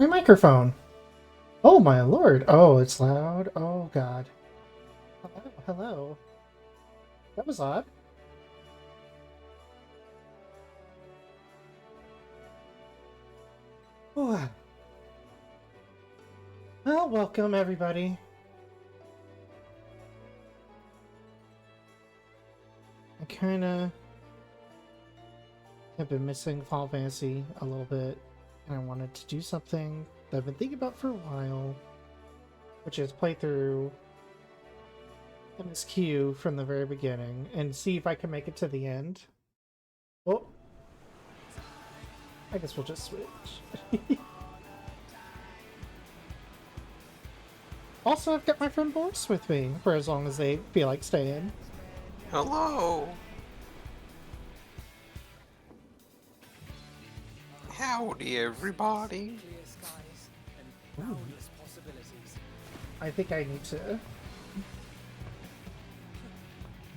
My microphone. Oh my lord. Oh, it's loud. Oh god. Hello. Hello. That was odd. Well, welcome everybody. I kinda have been missing Final Fantasy a little bit, and I wanted to do something that I've been thinking about for a while, which is play through MSQ from the very beginning and see if I can make it to the end. Oh, I guess we'll just switch. Also, I've got my friend Boris with me for as long as they feel like staying. Hello. Howdy, everybody. Ooh. I think I need to.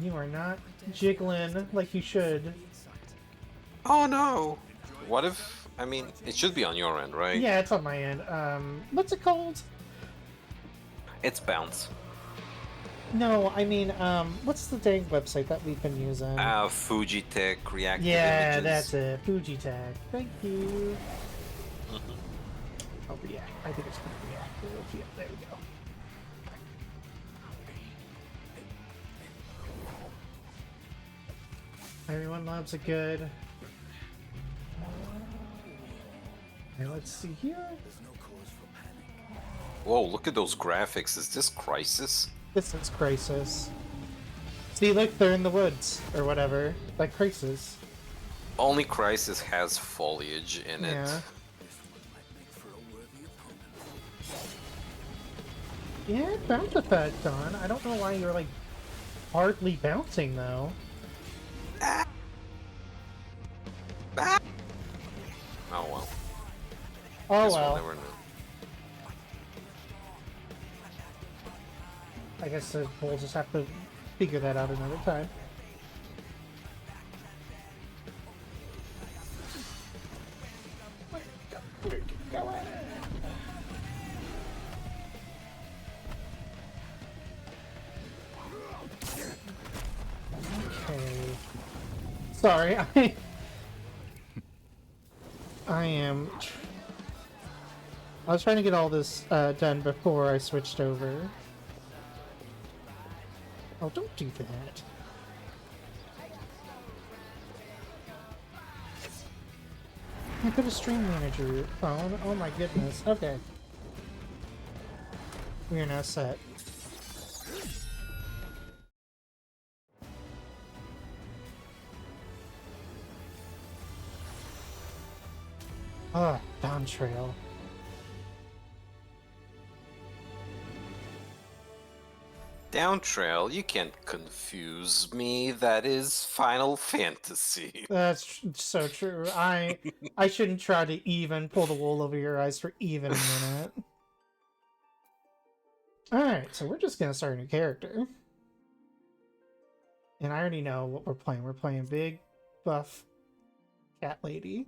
You are not jiggling like you should. Oh no. What if? I mean, it should be on your end, right? Yeah, it's on my end. What's it called? It's bounce. No, I mean, what's the dang website that we've been using? Fujitech reactive Yeah, images. that's it. Fujitech. Thank you. Mhm. Oh, yeah. I think it's going to reactive. Yeah, there we go. Everyone loves a good. Okay, let's see here. Whoa, look at those graphics. Is this Crisis? This is Crisis. See, look, they're in the woods or whatever. Like Crisis. Only Crisis has foliage in Yeah. it. Yeah, bounce effect on. I don't know why you're like hardly bouncing though. Ah! Ah! Oh well. Oh Guess we'll well. never know. I guess we'll just have to figure that out another time. Where'd you go at? Okay. Sorry, I am. I was trying to get all this done before I switched over. Oh, don't do that. I put a stream manager phone. Oh my goodness. Okay. We are now set. Ah, Dawn Trail. Down trail, you can't confuse me. That is Final Fantasy. That's so true. I shouldn't try to even pull the wool over your eyes for even a minute. Alright, so we're just gonna start a new character. And I already know what we're playing. We're playing big, buff cat lady.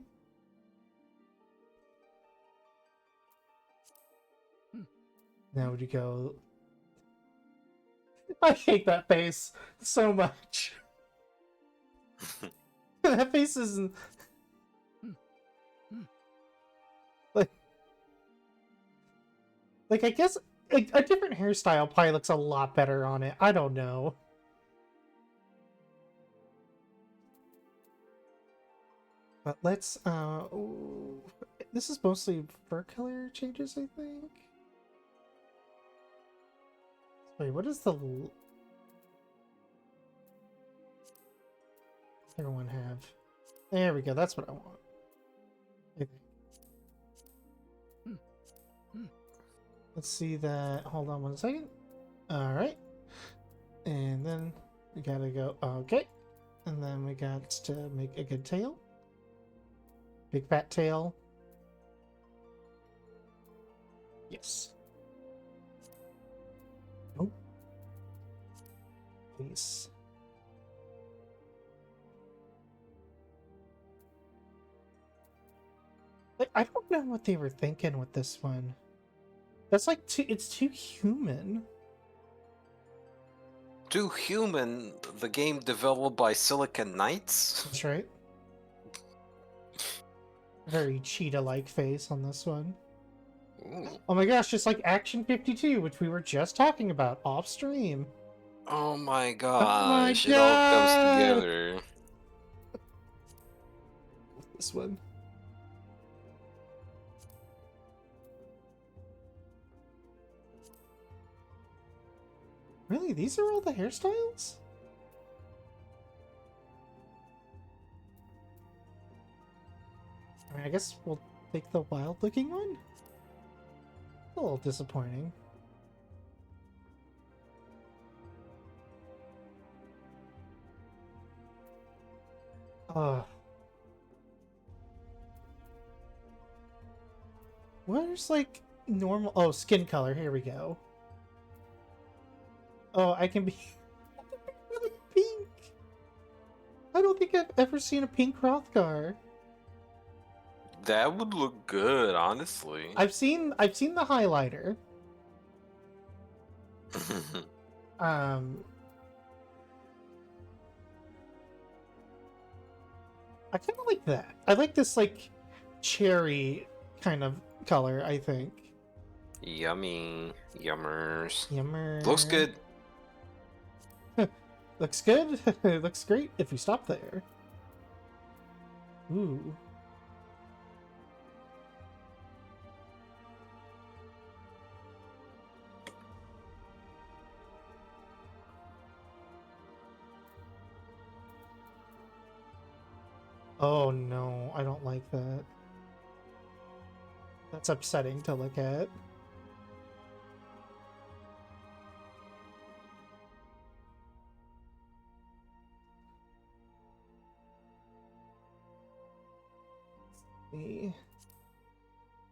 Now would you go... I hate that face so much. That face isn't... Like I guess a different hairstyle probably looks a lot better on it. I don't know. But let's, ooh, this is mostly fur color changes, I think. Wait, what is the other one have? There we go, that's what I want. I think. Let's see that, hold on one second. Alright. And then we gotta go, okay. And then we got to make a good tail. Big fat tail. Yes. Oh. Face. I don't know what they were thinking with this one. That's like it's too human. Too Human, the game developed by Silicon Knights? That's right. Very cheetah-like face on this one. Ooh. Oh my gosh, just like Action 52, which we were just talking about off stream. Oh my Oh my gosh, it all comes god! together. This one. Really? These are all the hairstyles? I mean, I guess we'll take the wild-looking one? A little disappointing. Ugh. Where's, like, normal... Oh, skin color. Here we go. Oh, I can be... really pink! I don't think I've ever seen a pink Hrothgar. That would look good, honestly. I've seen the highlighter. I kind of like that. I like this, like, cherry kind of color, I think. Yummy. Yummers. Yummer. Looks good. Looks good. It looks great if we stop there. Ooh. Oh no, I don't like that. That's upsetting to look at.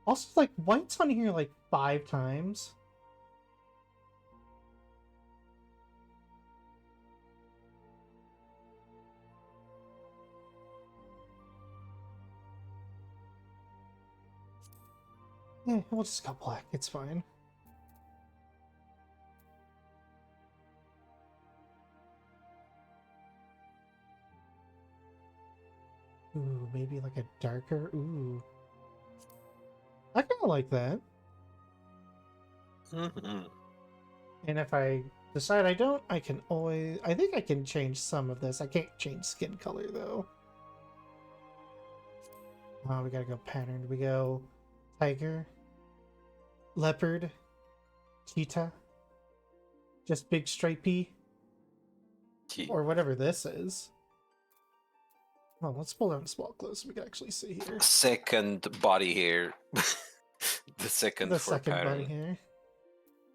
Also, like, white's on here like 5 times. Yeah, we'll just go black. It's fine. Ooh, maybe like a darker. Ooh. I kind of like that. And if I decide I don't, I can always... I think I can change some of this. I can't change skin color, though. Oh, we gotta go patterned. We go tiger, leopard, cheetah, just big stripey, or whatever this is. Oh, let's pull down small close so we can actually see here. Second body hair. The second Body pattern. hair.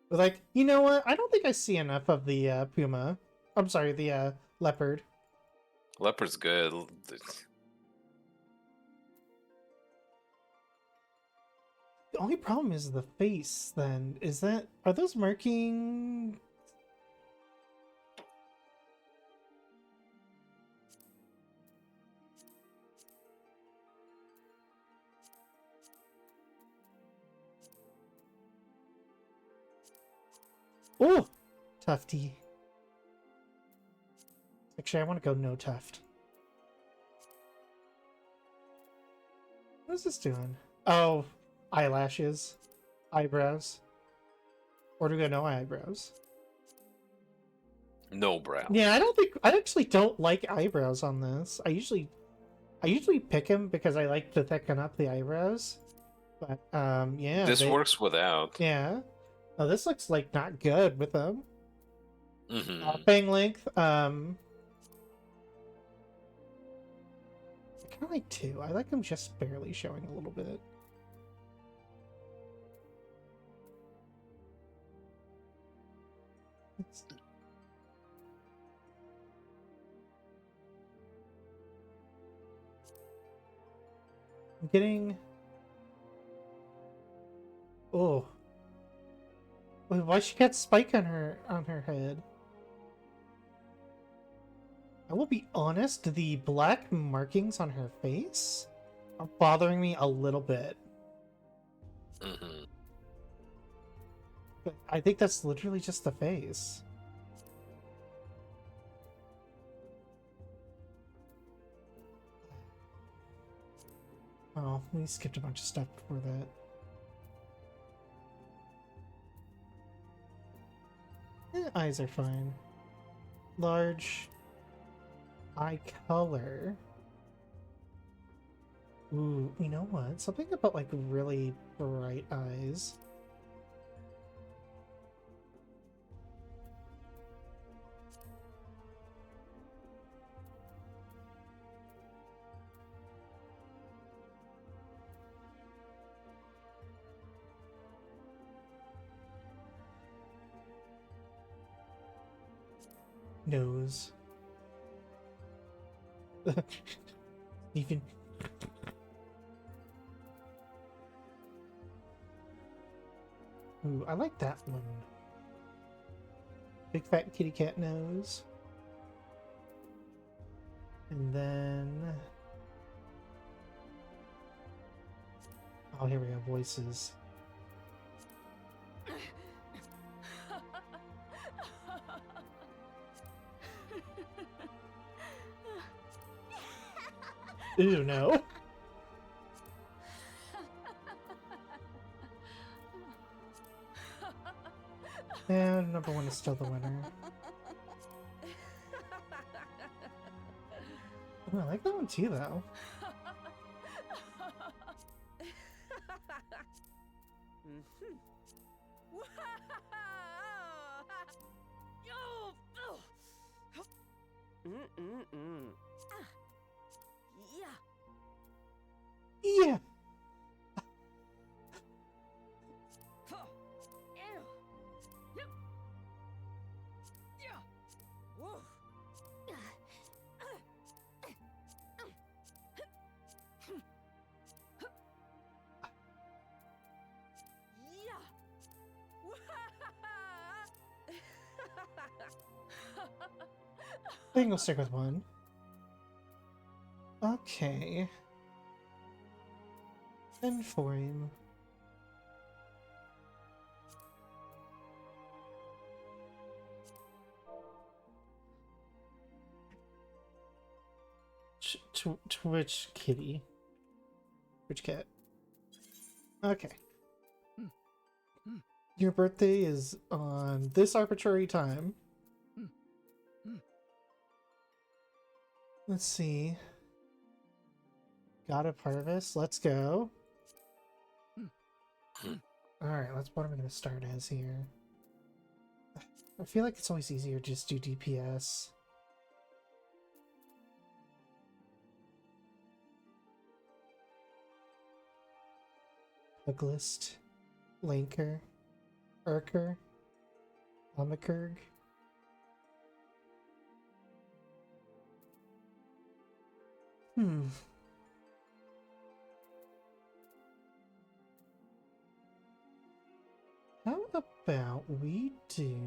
But like, you know what? I don't think I see enough of the puma. I'm sorry, the leopard. Leopard's good. The only problem is the face, then. Is that... Are those marking... Oh! Tufty. Actually, I want to go no tuft. What is this doing? Oh, eyelashes. Eyebrows. Or do we go no eyebrows? No brow. Yeah, I actually don't like eyebrows on this. I usually pick them because I like to thicken up the eyebrows. But, yeah. This works without. Yeah. Oh, this looks like not good with them. Mm-hmm. Length, I kind of like 2. I like them just barely showing a little bit. I'm getting... Oh. Wait, why she got spike on her head? I will be honest, the black markings on her face are bothering me a little bit. Mm-hmm. But I think that's literally just the face. Oh, we skipped a bunch of stuff before that. Eyes are fine. Large eye color. Ooh, you know what? Something about like really bright eyes. Nose. Even. Ooh, I like that one. Big fat kitty cat nose. And then... Oh, here we go. Voices. Ew, no. And number one is still the winner. Oh, I like that one too, though. Yeah. I think we'll stick with one. Okay. And for him. Which kitty? Which cat? Okay. Your birthday is on this arbitrary time. Let's see. God of Harvest. Let's go. Alright, what am I going to start as here? I feel like it's always easier to just do DPS. Puglist. Lanker. Urker. Omicurg. How about we do...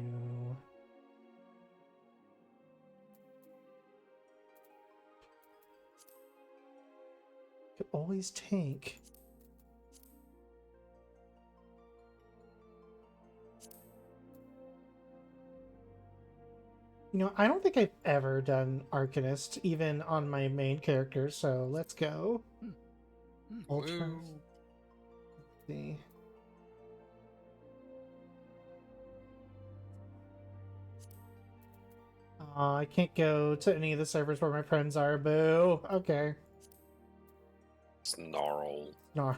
Could always tank. You know, I don't think I've ever done Arcanist, even on my main character, so let's go. Ultra. Let's see. I can't go to any of the servers where my friends are, boo. Okay. Snarl. Snarl.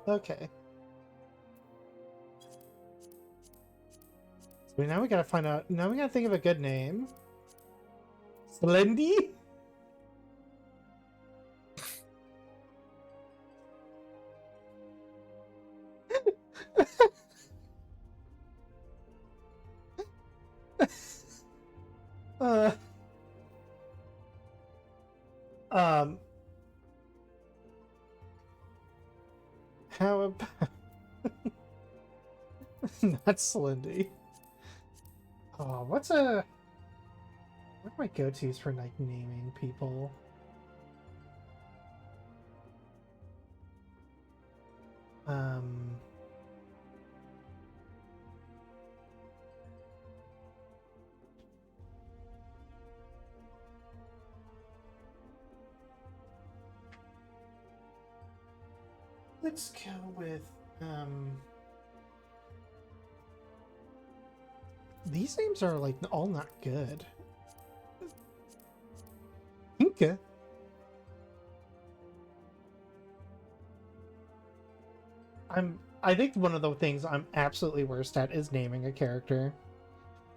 Okay. So now we gotta find out. Now we gotta think of a good name. Slendy? uh. How about... Not Slendy. Oh, what are my go-tos for like naming people? Um, let's go with these names are like all not good. Inca. I think one of the things I'm absolutely worst at is naming a character.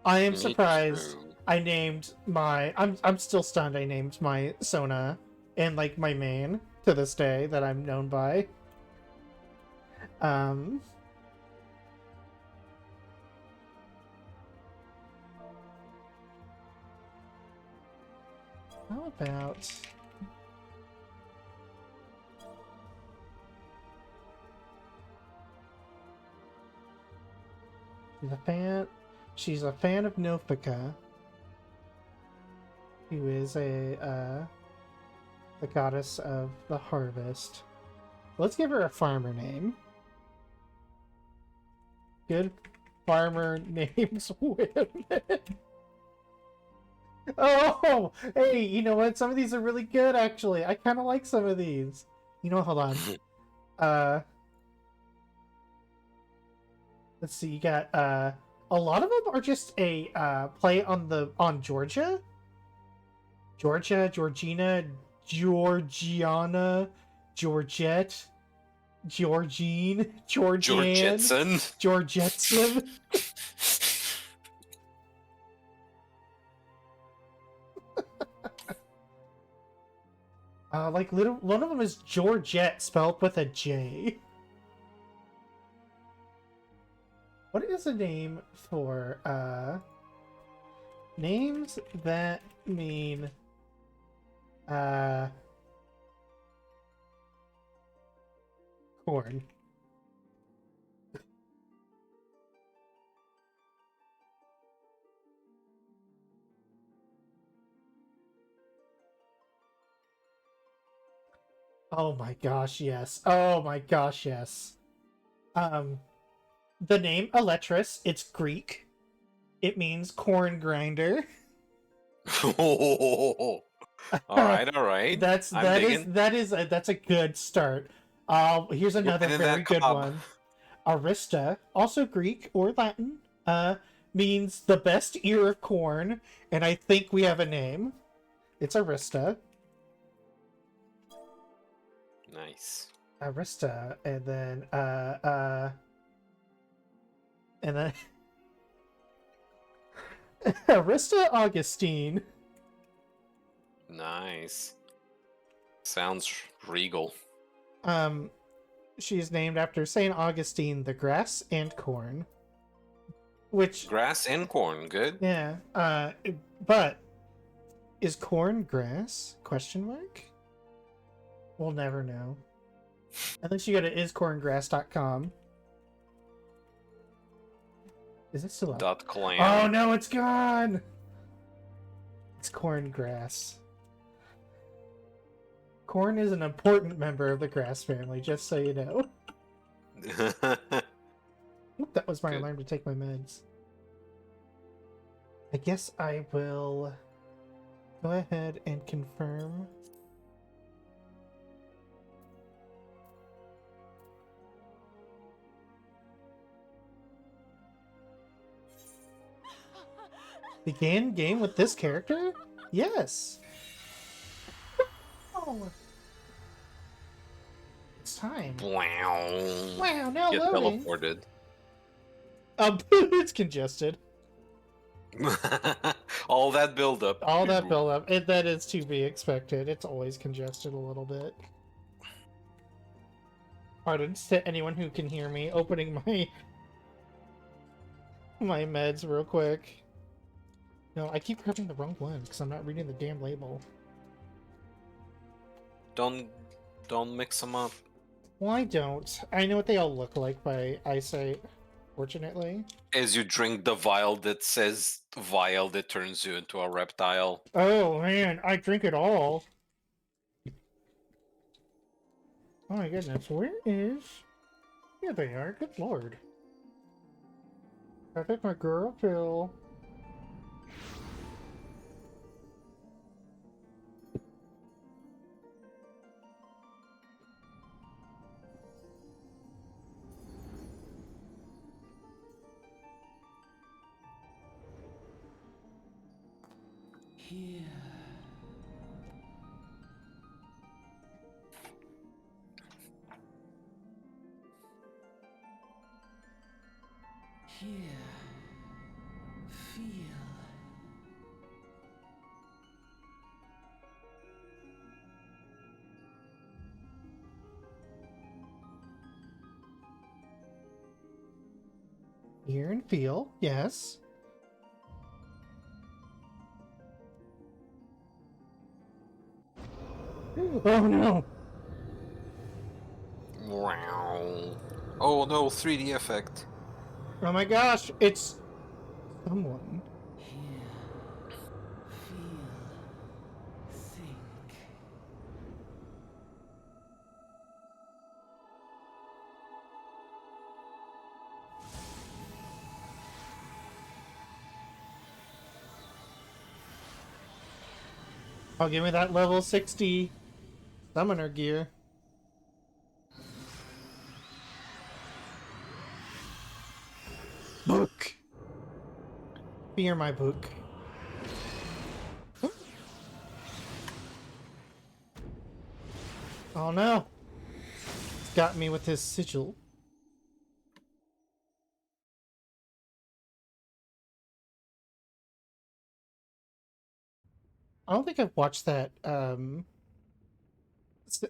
I am Me surprised too. I named my I'm still stunned I named my Sona and like my main to this day that I'm known by. Um how about she's a fan of Nofika, who is the goddess of the harvest. Let's give her a farmer name. Good farmer names women. Oh, hey, you know what? Some of these are really good, actually. I kind of like some of these. You know, hold on. Let's see. You got a lot of them are just a play on Georgia, Georgina, Georgiana, Georgette, Georgine, Georgianne, Georgetson. Georgetson. Like little one of them is Georgette spelled with a J. What is a name for names that mean corn? Oh my gosh, yes. Oh my gosh, yes. The name Eletris, it's Greek. It means corn grinder. All right, all right. I'm digging. That's a good start. Here's another Within very that good cob. one. Arista, also Greek or Latin, means the best ear of corn, and I think we have a name. It's Arista. Nice. Arista, and then Arista Augustine. Nice. Sounds regal. She's named after Saint Augustine, the grass and corn. Which, Grass and corn, good. yeah, but is corn grass? Question mark. We'll never know. Unless you go to iscorngrass.com. Is it still up? .clan. Oh no, it's gone! It's corn grass. Corn is an important member of the grass family, just so you know. Oop, that was my alarm to take my meds. I guess I will go ahead and confirm. Begin game with this character? Yes. Oh. It's time. Wow. Wow, now Get loading. teleported. It's congested. All that build up. All that build up. That is to be expected. It's always congested a little bit. Pardon to anyone who can hear me opening my meds real quick. No, I keep grabbing the wrong one because I'm not reading the damn label. Don't mix them up. Why don't? I know what they all look like by eyesight, fortunately. As you drink the vial that says vial that turns you into a reptile. Oh man, I drink it all. Oh my goodness, where is Here they are. Good lord. I think my girl Phil. Here. Here. Feel. Hear and feel. Yes. Oh no! Wow. Oh no, 3D effect. Oh my gosh! It's someone. Here. Feel. Think. Oh, give me that level 60 summoner gear. Book! Fear my book. Oh no! It's got me with his sigil. I don't think I've watched that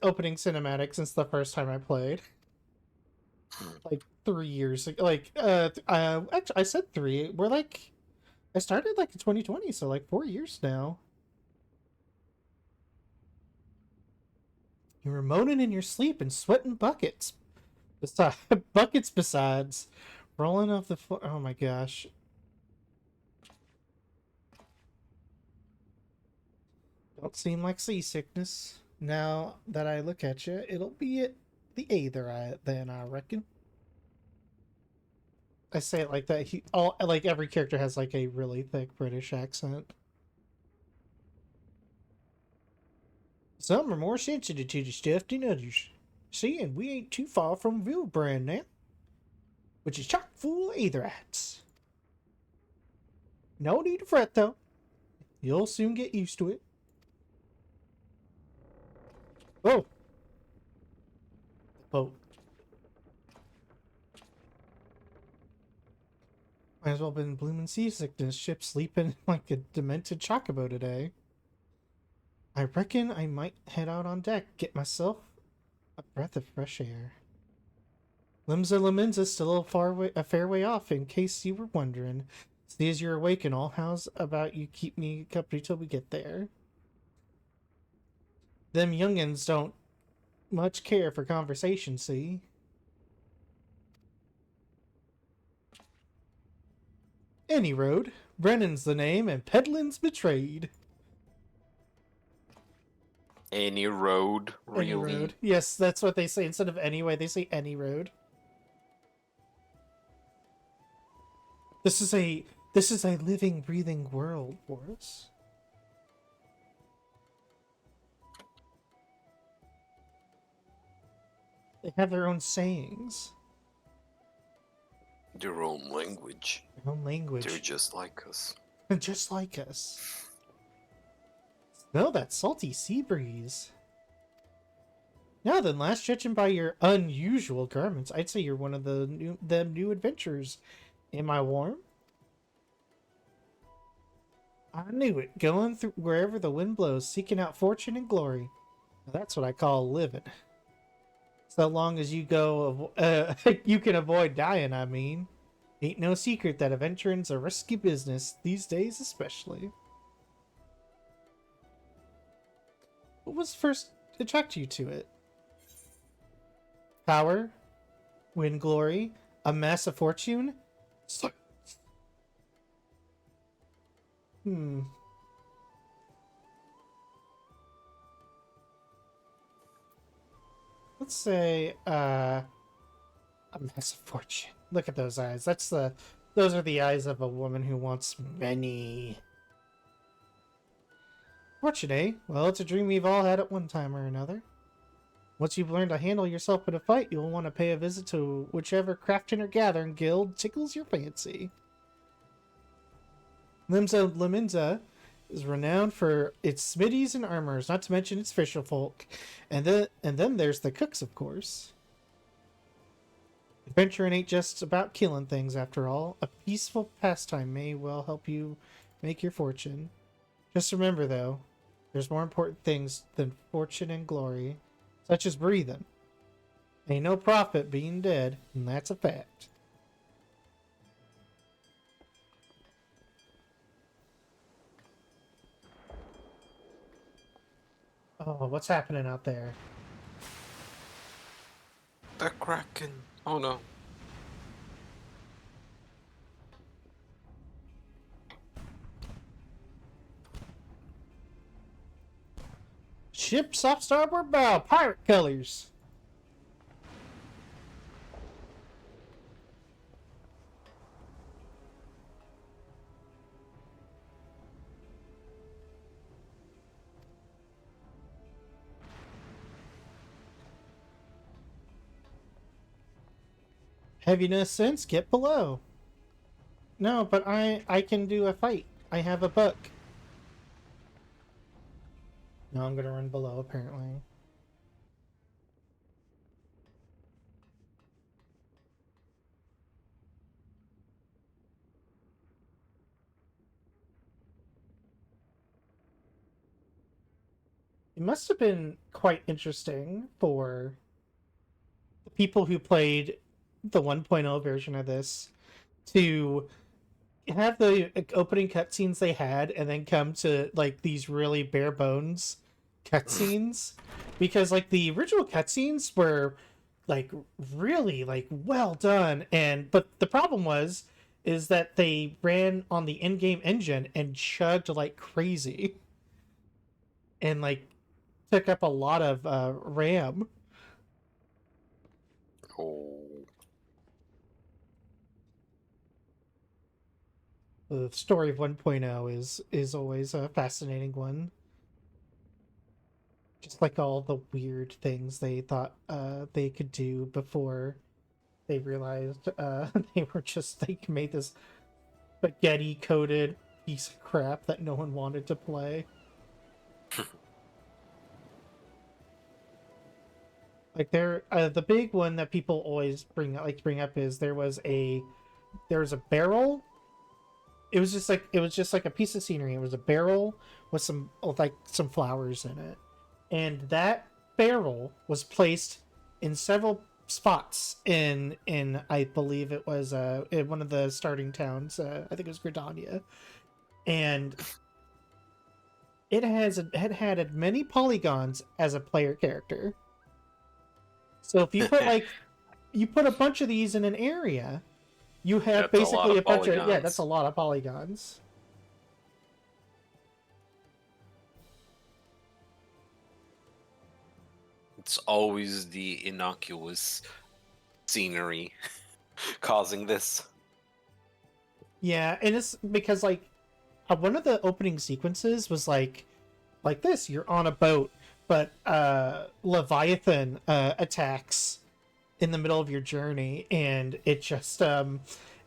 opening cinematic since the first time I played. Like 3 years ago. Actually, I said 3. We're like, I started like in 2020, so like 4 years now. You were moaning in your sleep and sweating buckets. Besides, buckets besides. Rolling off the floor. Oh my gosh. Don't seem like seasickness. Now that I look at you, it'll be it the either eye then, I reckon. I say it like that. Like every character has like a really thick British accent. Some are more sensitive to the stuff than others. See, and we ain't too far from Vilbrand now, which is chock full of aetherites. No need to fret though. You'll soon get used to it. Oh, the boat. Might as well have been blooming seasickness. Ship sleeping like a demented chocobo today. I reckon I might head out on deck, get myself a breath of fresh air. Limsa Laminza still a fair way off, in case you were wondering. See as you're awake and all, how's about you keep me company till we get there? Them youngins don't much care for conversation, see? Any road. Brennan's the name, and peddlin's betrayed. Any road, really? Any road. Yes, that's what they say. Instead of anyway, they say any road. This is a living, breathing world for us. They have their own sayings. Their own language. Their own language. They're just like us. Just like us. Smell that salty sea breeze. Now then, last judging by your unusual garments, I'd say you're one of the new adventurers. Am I warm? I knew it. Going through wherever the wind blows, seeking out fortune and glory. Now that's what I call living. So long as you you can avoid dying, I mean. Ain't no secret that adventuring's a risky business, these days especially. What was first attract you to it? Power? Wind glory? A massive fortune? Silence. Let's say, A massive fortune. Look at those eyes. Those are the eyes of a woman who wants many. Fortune, eh? Well, it's a dream we've all had at one time or another. Once you've learned to handle yourself in a fight, you'll want to pay a visit to whichever crafting or gathering guild tickles your fancy. Limsa Laminza is renowned for its smithies and armors, not to mention its fisher folk. And then there's the cooks, of course. Adventuring ain't just about killing things, after all. A peaceful pastime may well help you make your fortune. Just remember, though, there's more important things than fortune and glory, such as breathing. Ain't no profit being dead, and that's a fact. Oh, what's happening out there? The Kraken. Oh no. Ship's off starboard bow, pirate colors. Heaviness sense, get below. No, but I can do a fight. I have a book. No, I'm gonna run below, apparently. It must have been quite interesting for the people who played the 1.0 version of this to have the opening cutscenes they had and then come to like these really bare bones cutscenes, because like the original cutscenes were like really like well done, and but the problem is that they ran on the in-game engine and chugged like crazy and like took up a lot of RAM. Oh. The story of 1.0 is always a fascinating one. Just like all the weird things they thought they could do before they realized they were just they made this spaghetti coated piece of crap that no one wanted to play. Like the big one that people always bring up is there was a barrel. It was just like a piece of scenery. It was a barrel with some flowers in it, and that barrel was placed in several spots in I believe it was in one of the starting towns. I think it was Gridania, and it had as many polygons as a player character. So if you put you put a bunch of these in an area, you have That's a lot basically of a bunch of polygons. that's a lot of polygons. It's always the innocuous scenery causing this. Yeah, and it's because like one of the opening sequences was like this: you're on a boat, but Leviathan attacks in the middle of your journey, and it just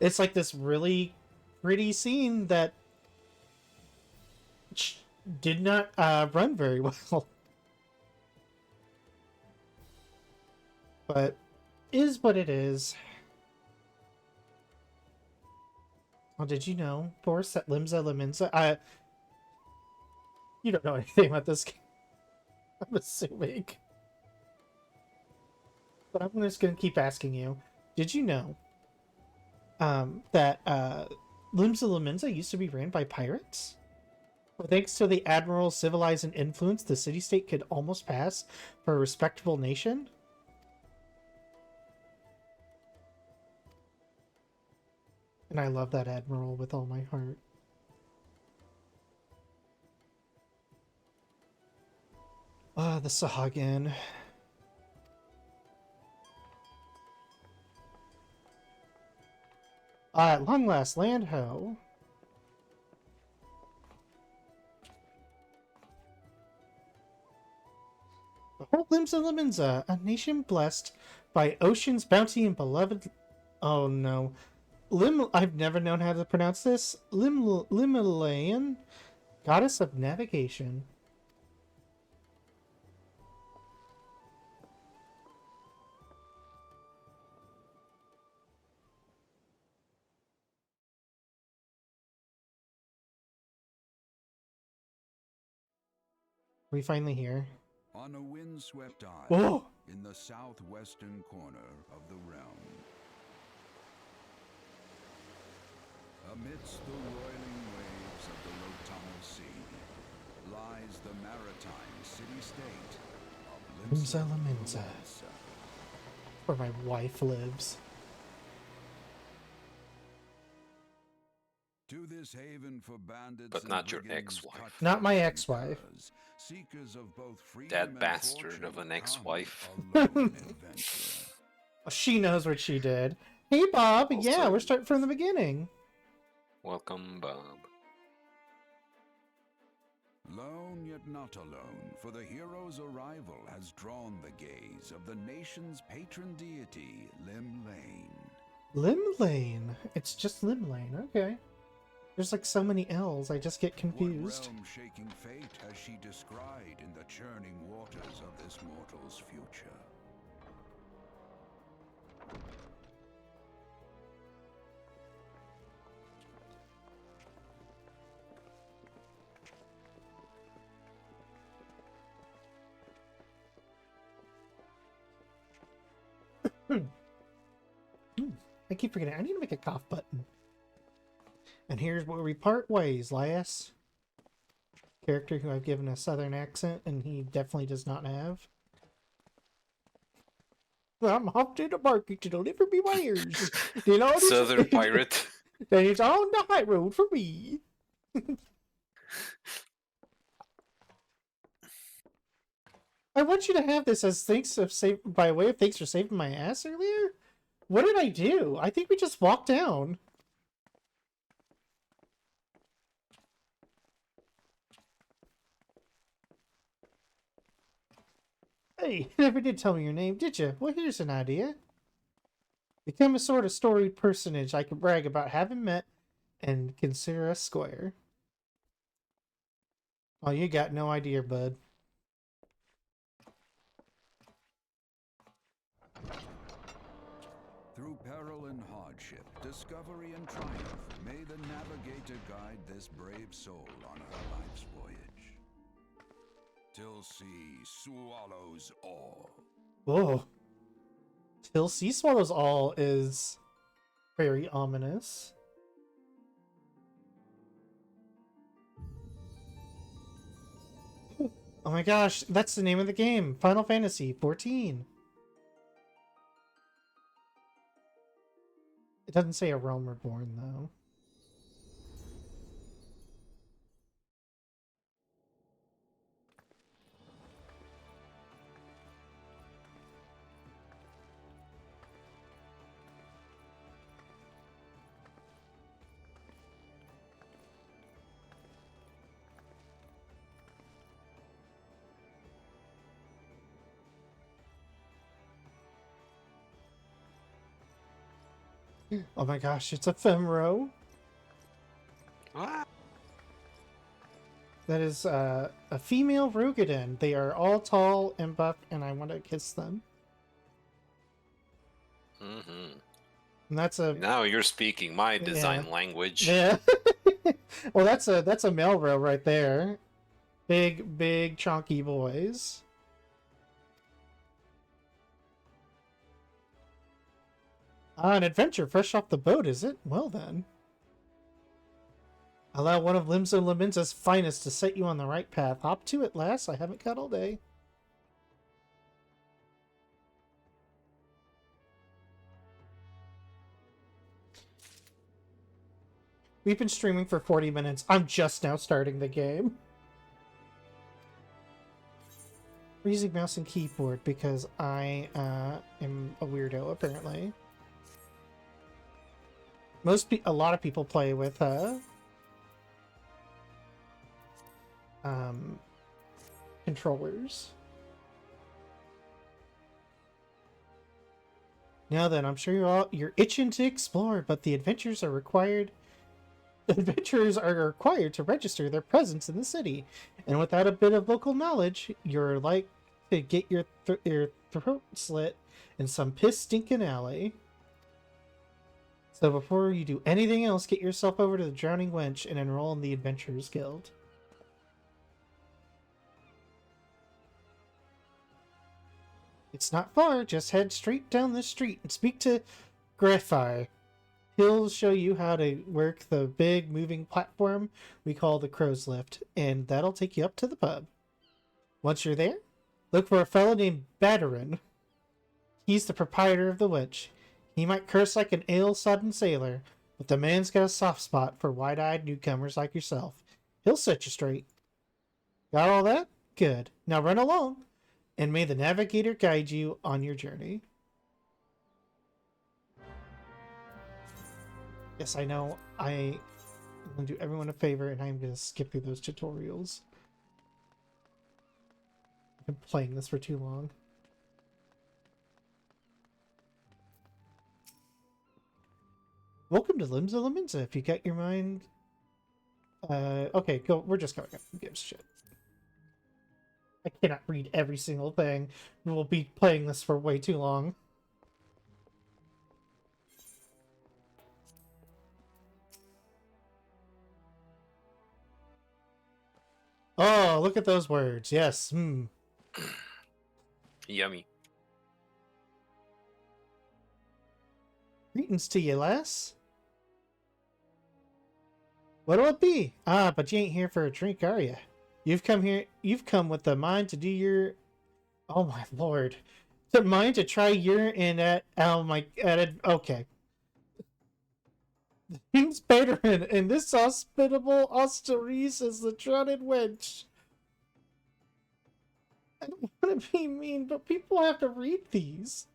it's like this really pretty scene that did not run very well, but is what it is. Well, did you know, Boris, that Limsa Laminsa? You don't know anything about this game, I'm assuming. But I'm just gonna keep asking you. Did you know that Limsa Laminsa used to be ran by pirates? Well, thanks to the Admiral's civilizing influence, the city-state could almost pass for a respectable nation. And I love that Admiral with all my heart. Ah, the Sahagin. At long last, land ho. Behold limbs of Limenza, a nation blessed by ocean's bounty and beloved. Oh no. I've never known how to pronounce this. Limelayan, goddess of navigation. We finally here. On a windswept isle Whoa! in the southwestern corner of the realm, amidst the roiling waves of the Lotunnel Sea, lies the maritime city-state of Limsa Limenza, where my wife lives. To this haven for bandits But and not your brigands, ex-wife. cutthroats, Not my and ex-wife. killers, seekers of both freedom That and bastard fortune of an come ex-wife. a lone adventurer. She knows what she did. Hey, Bob. Yeah, Also- we're starting from the beginning. Welcome, Bob. Lone yet not alone, for the hero's arrival has drawn the gaze of the nation's patron deity, Limlane. Limlane. It's just Limlane. Okay. There's like so many L's, I just get confused. What realm-shaking fate has she descried in the churning waters of this mortal's future? I keep forgetting. I need to make a cough button. And here's where we part ways, lass. Character who I've given a southern accent, and he definitely does not have. I'm off to the market to deliver me wares. You know, Southern pirate. Then it's on the high road for me. I want you to have this as thanks of by way of thanks for saving my ass earlier. What did I do? I think we just walked down. Hey, you never did tell me your name, did you? Well, here's an idea. Become a sort of storied personage I can brag about having met and consider us square. Oh, you got no idea, bud. Through peril and hardship, discovery and triumph, may the navigator guide this brave soul on her life's voyage. Till sea swallows all. Whoa. Till sea swallows all is very ominous. Oh my gosh, that's the name of the game. Final Fantasy 14. It doesn't say a realm reborn though. Oh my gosh, it's a femro. What? That is a female Rugadin. They are all tall and buff, and I want to kiss them. Mm-hmm. And that's a Now you're speaking my design Yeah. language. yeah. Well, that's a male row right there. Big chunky boys. An adventure fresh off the boat, is it? Well then. Allow one of Limsa Limenza's finest to set you on the right path. Hop to it, lass. I haven't cut all day. We've been streaming for 40 minutes. I'm just now starting the game. We're using mouse and keyboard because I am a weirdo, apparently. A lot of people play with controllers. Now then, I'm sure you're itching to explore, but the adventurers are required to register their presence in the city, and without a bit of local knowledge, you're like to get your throat slit in some piss-stinking alley. So before you do anything else, get yourself over to the Drowning Wench and enroll in the Adventurers Guild. It's not far, just head straight down this street and speak to Greffi. He'll show you how to work the big moving platform we call the Crow's Lift, and that'll take you up to the pub. Once you're there, look for a fellow named Batterin. He's the proprietor of the Witch. He might curse like an ale-sodden sailor, but the man's got a soft spot for wide-eyed newcomers like yourself. He'll set you straight. Got all that? Good. Now run along, and may the navigator guide you on your journey. Yes, I know. I'm going to do everyone a favor, and I'm going to skip through those tutorials. I've been playing this for too long. Welcome to Limsa Laminsa. If you got your mind... okay, go. We're just going. Who gives a shit? I cannot read every single thing. We'll be playing this for way too long. Oh, look at those words. Yes. Yummy. Greetings to you, lass. What'll it be? Ah, but you ain't here for a drink, are you? You've come with the mind to do your... Oh my lord. The mind to try urine at... Oh my... Okay. The king's patron, and this hospitable Osteries is the Drowning Wench. I don't want to be mean, but people have to read these.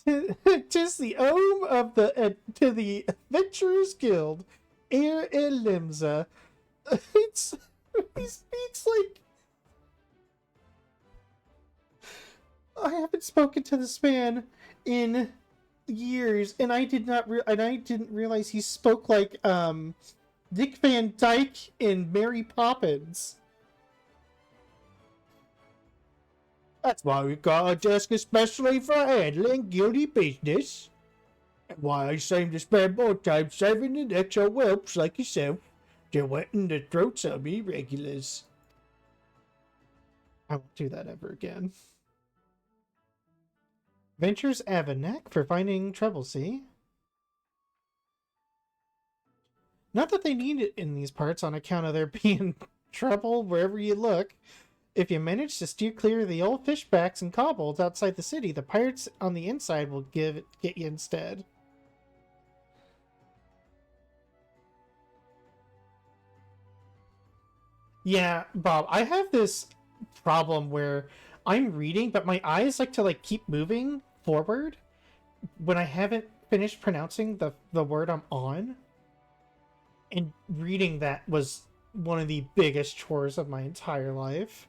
Tis the Ohm of the... to the Adventurers Guild. Air Limsa. He speaks like... I haven't spoken to this man in years, and I didn't realize he spoke like Dick Van Dyke in Mary Poppins. That's why we've got a desk especially for handling guilty business. Why I seem to spend more time saving the necks of whelps like yourself than wetting the throats of me regulars. I won't do that ever again. Ventures have a knack for finding trouble, see? Not that they need it in these parts on account of there being trouble wherever you look. If you manage to steer clear of the old fishbacks and kobolds outside the city, the pirates on the inside will get you instead. Yeah, Bob, I have this problem where I'm reading, but my eyes like to keep moving forward when I haven't finished pronouncing the word I'm on. And reading that was one of the biggest chores of my entire life.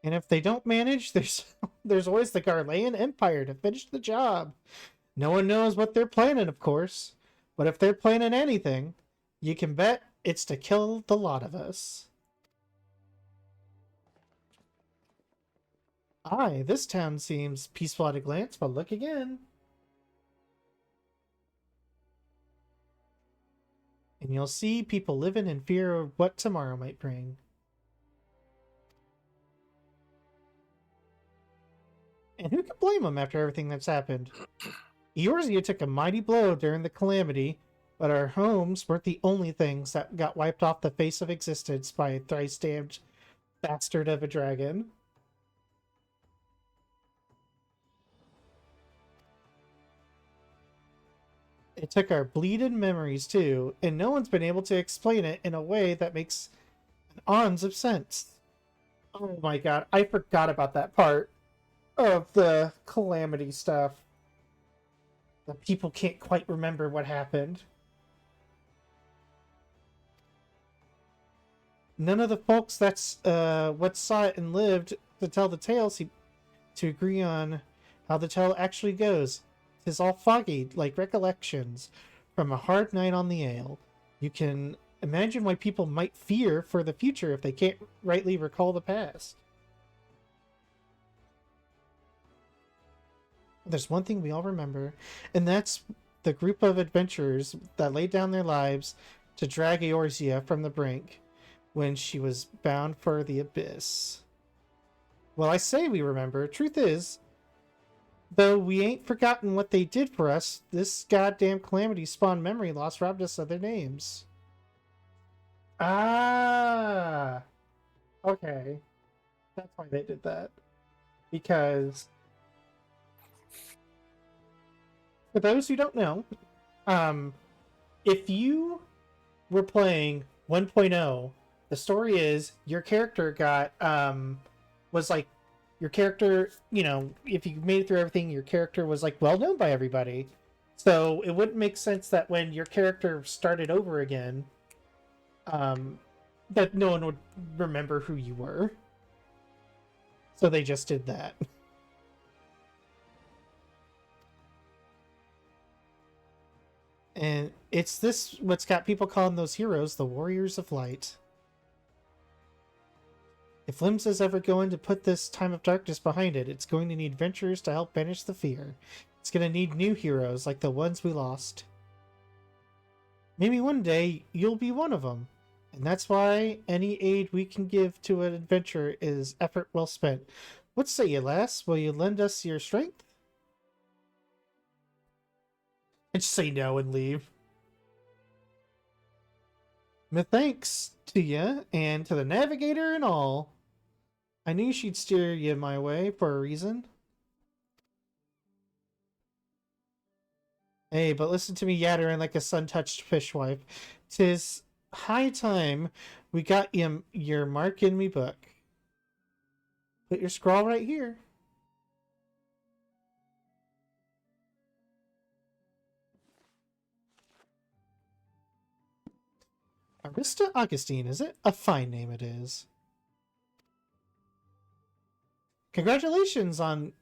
And if they don't manage, there's always the Garlean Empire to finish the job. No one knows what they're planning, of course. But if they're planning anything, you can bet it's to kill the lot of us. Aye, this town seems peaceful at a glance, but look again. And you'll see people living in fear of what tomorrow might bring. And who can blame them after everything that's happened? Eorzea took a mighty blow during the calamity, but our homes weren't the only things that got wiped off the face of existence by a thrice-damned bastard of a dragon. It took our bleeding memories too, and no one's been able to explain it in a way that makes an ons of sense. Oh my god, I forgot about that part of the calamity stuff. The people can't quite remember what happened. None of the folks that's what saw it and lived to tell the tale seem to agree on how the tale actually goes. 'Tis all foggy, like recollections from a hard night on the ale. You can imagine why people might fear for the future if they can't rightly recall the past. There's one thing we all remember, and that's the group of adventurers that laid down their lives to drag Eorzea from the brink when she was bound for the abyss. Well, I say we remember. Truth is, though we ain't forgotten what they did for us, this goddamn calamity spawned memory loss, robbed us of their names. Ah! Okay. That's why they did that. Because, for those who don't know, if you were playing 1.0, the story is your character got, was like, your character, you know, if you made it through everything, your character was like well known by everybody. So it wouldn't make sense that when your character started over again, that no one would remember who you were. So they just did that. And it's this what's got people calling those heroes the Warriors of Light. If Limbs is ever going to put this time of darkness behind it, it's going to need venturers to help banish the fear. It's going to need new heroes like the ones we lost. Maybe one day you'll be one of them. And that's why any aid we can give to an adventurer is effort well spent. What say you, lass? Will you lend us your strength? And just say no and leave. Methanks to you and to the navigator and all. I knew she'd steer you my way for a reason. Hey, but listen to me yattering like a sun-touched fishwife. 'Tis high time we got your mark in me book. Put your scrawl right here. Arista Augustine, is it? A fine name it is. Congratulations on...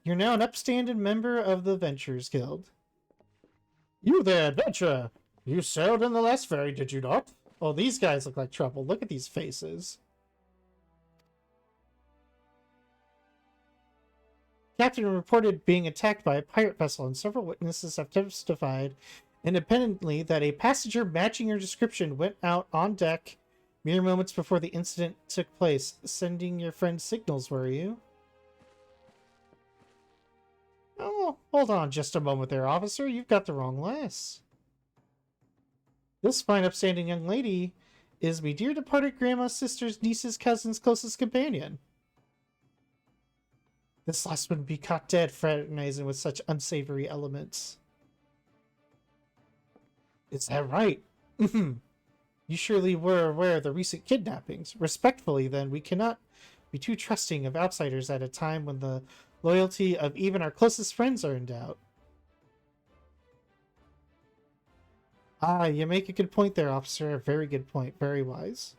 You're now an upstanding member of the Ventures Guild. You there, adventurer! You sailed in the last ferry, did you not? Oh, these guys look like trouble. Look at these faces. Captain reported being attacked by a pirate vessel, and several witnesses have testified independently that a passenger matching your description went out on deck mere moments before the incident took place. Sending your friend signals, were you? Oh, hold on just a moment there, officer. You've got the wrong lass. This fine, upstanding young lady is me dear departed grandma's sister's niece's cousin's closest companion. This last wouldn't be caught dead fraternizing with such unsavory elements. Is that right? You surely were aware of the recent kidnappings. Respectfully, then, we cannot be too trusting of outsiders at a time when the loyalty of even our closest friends are in doubt. Ah, you make a good point there, officer. A very good point. Very wise.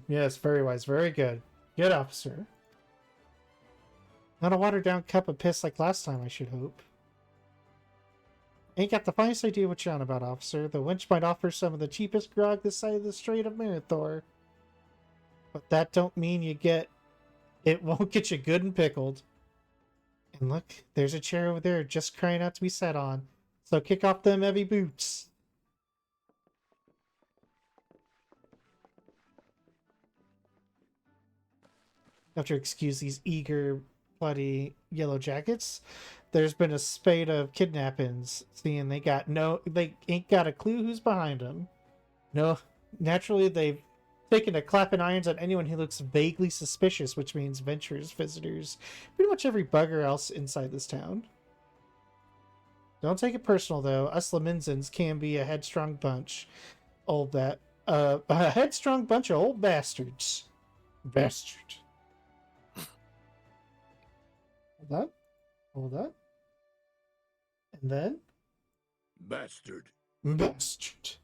Yes, very wise. Very good. Good, officer. Not a watered-down cup of piss like last time, I should hope. Ain't got the finest idea what you're on about, officer. The wench might offer some of the cheapest grog this side of the Strait of Marathor. But that don't mean you get... It won't get you good and pickled. And look, there's a chair over there just crying out to be sat on. So kick off them heavy boots. You have to excuse these eager, bloody yellow jackets. There's been a spate of kidnappings. Seeing they ain't got a clue who's behind them. No, naturally they've taken a clapping irons on anyone who looks vaguely suspicious, which means venturers, visitors, pretty much every bugger else inside this town. Don't take it personal, though. Us Laminsons can be a headstrong bunch. A headstrong bunch of old bastards. Bastard. Hold up. Hold up. And then Bastard. bastard.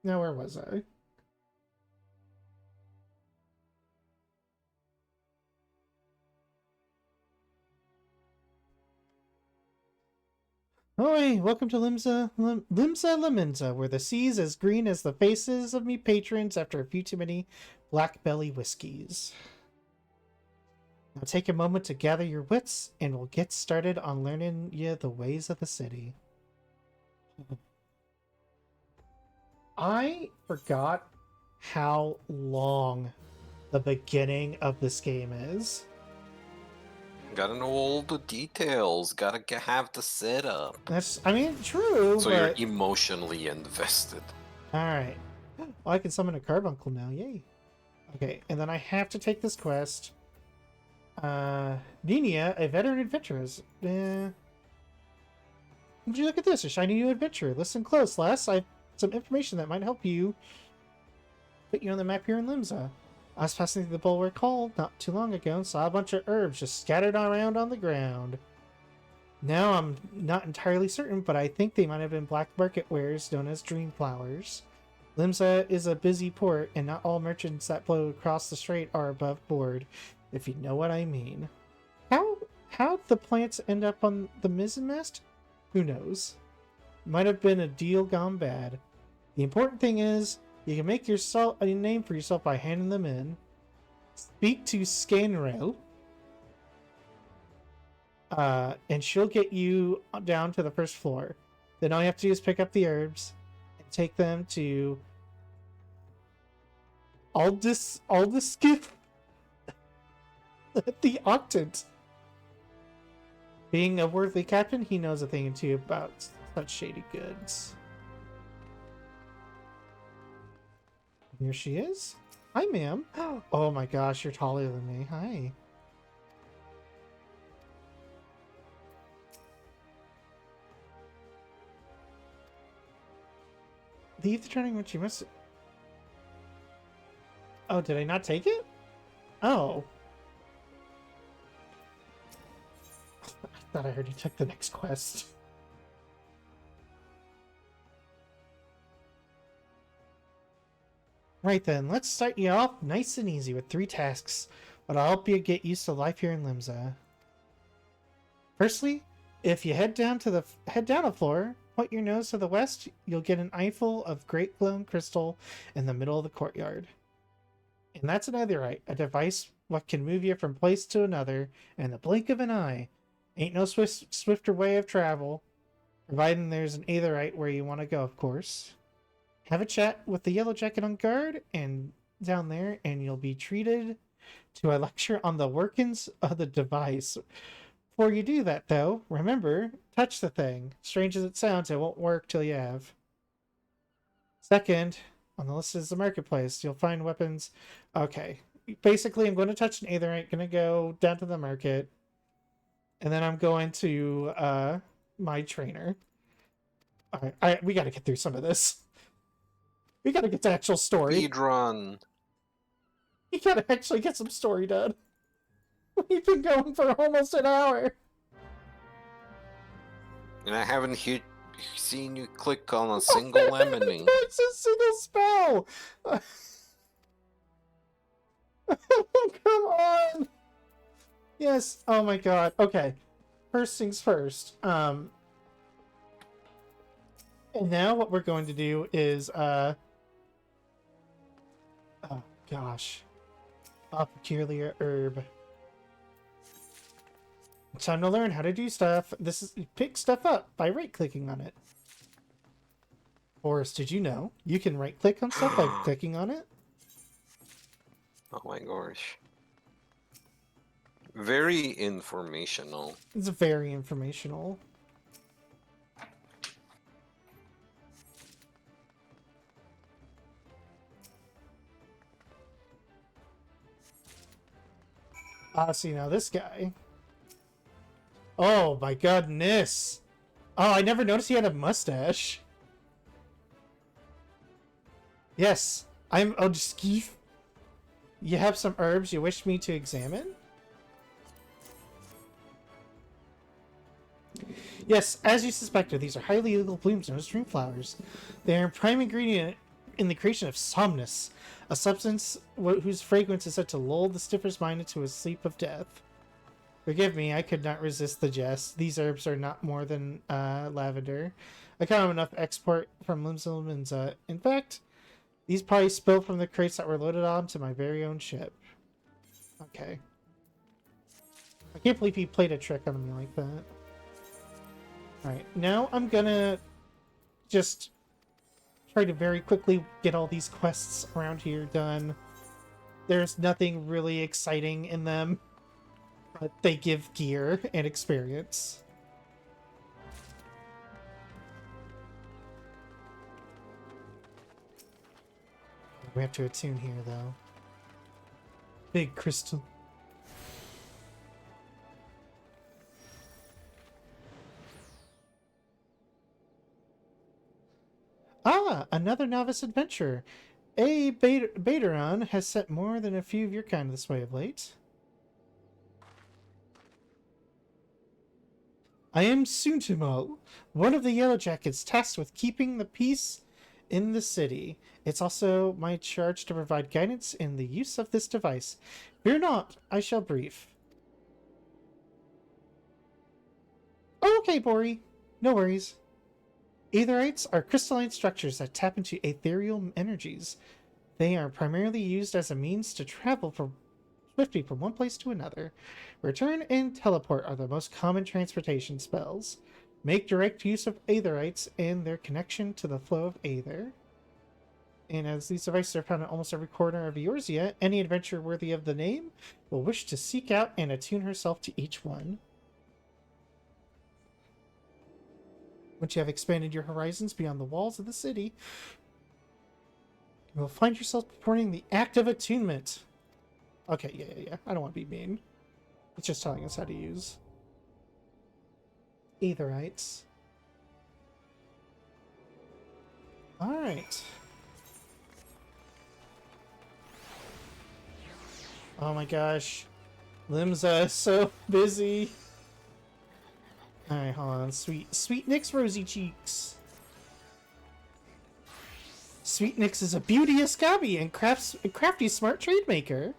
Now where was I? Oi, welcome to Limsa Limenza, where the sea's as green as the faces of me patrons after a few too many black belly whiskeys. Now take a moment to gather your wits, and we'll get started on learning you the ways of the city. I forgot how long the beginning of this game is. Gotta know all the details. Gotta have the setup. That's, I mean, true, So but... you're emotionally invested. Alright. Oh, I can summon a carbuncle now, yay. Okay, and then I have to take this quest. Nina, a veteran adventuress. Would you look at this? A shiny new adventure. Listen close, lass. I have some information that might help you put you on the map here in Limsa. I was passing through the Bulwark Hall not too long ago and saw a bunch of herbs just scattered around on the ground. Now I'm not entirely certain, but I think they might have been black market wares known as dream flowers. Limsa is a busy port, and not all merchants that flow across the strait are above board, if you know what I mean. How'd the plants end up on the mizzenmast? Who knows? Might have been a deal gone bad. The important thing is, you can make yourself a name for yourself by handing them in. Speak to Scanrail, and she'll get you down to the first floor. Then all you have to do is pick up the herbs and take them to Aldiskith the Octant. Being a worthy captain, he knows a thing or two about such shady goods. Here she is. Hi, ma'am. Oh my gosh, you're taller than me. Hi. Leave the turning which you must... Oh, did I not take it? Oh. I thought I already took the next quest. Right then, let's start you off nice and easy with 3 tasks, but I'll help you get used to life here in Limsa. Firstly, if you head down a floor, point your nose to the west, you'll get an eyeful of great glowing crystal in the middle of the courtyard. And that's an netherite, a device what can move you from place to another in the blink of an eye. Ain't no swifter way of travel, providing there's an aetherite where you want to go, of course. Have a chat with the yellow jacket on guard and down there, and you'll be treated to a lecture on the workings of the device. Before you do that, though, remember, touch the thing. Strange as it sounds, it won't work till you have. Second, on the list is the marketplace. You'll find weapons. Okay. Basically, I'm going to touch an aetherite, going to go down to the market, and then I'm going to my trainer. All right, we got to get through some of this. We gotta get to actual story. Speedrun. We gotta actually get some story done. We've been going for almost an hour. And I haven't seen you click on a single enemy. It's a single spell. Come on. Yes. Oh my god. Okay. First things first. And now what we're going to do is oh gosh. A peculiar herb. It's time to learn how to do stuff. This is pick stuff up by right-clicking on it. Forrest, did you know you can right-click on stuff by clicking on it? Oh my gosh. Very informational. It's very informational. See now this guy. Oh my goodness. Oh, I never noticed he had a mustache. Yes, I'm Skeef. You have some herbs you wish me to examine? Yes, as you suspected, these are highly illegal blooms known as dream flowers. They are a prime ingredient in the creation of somnus, a substance whose fragrance is said to lull the sniffer's mind into a sleep of death. Forgive me, I could not resist the jest. These herbs are not more than lavender. I can't have enough export from Limsa. In fact, these probably spilled from the crates that were loaded onto my very own ship. Okay. I can't believe he played a trick on me like that. Alright, now I'm gonna just try to very quickly get all these quests around here done. There's nothing really exciting in them, but they give gear and experience. We have to attune here, though. Big crystal. Ah, another novice adventurer. A Bateron has sent more than a few of your kind this way of late. I am Suntimo, one of the Yellow Jackets tasked with keeping the peace in the city. It's also my charge to provide guidance in the use of this device. Fear not, I shall brief. Okay, Bori. No worries. Aetherites are crystalline structures that tap into ethereal energies. They are primarily used as a means to travel swiftly from one place to another. Return and teleport are the most common transportation spells. Make direct use of Aetherites and their connection to the flow of Aether. And as these devices are found in almost every corner of Eorzea, any adventurer worthy of the name will wish to seek out and attune herself to each one. Once you have expanded your horizons beyond the walls of the city, you will find yourself performing the act of attunement. Okay, yeah. I don't want to be mean. It's just telling us how to use Aetherites. Alright. Oh my gosh. Limsa is so busy. Alright, hold on. Sweet Nick's rosy cheeks. Sweet Nick's is a beauteous Gabi and crafty smart trade maker.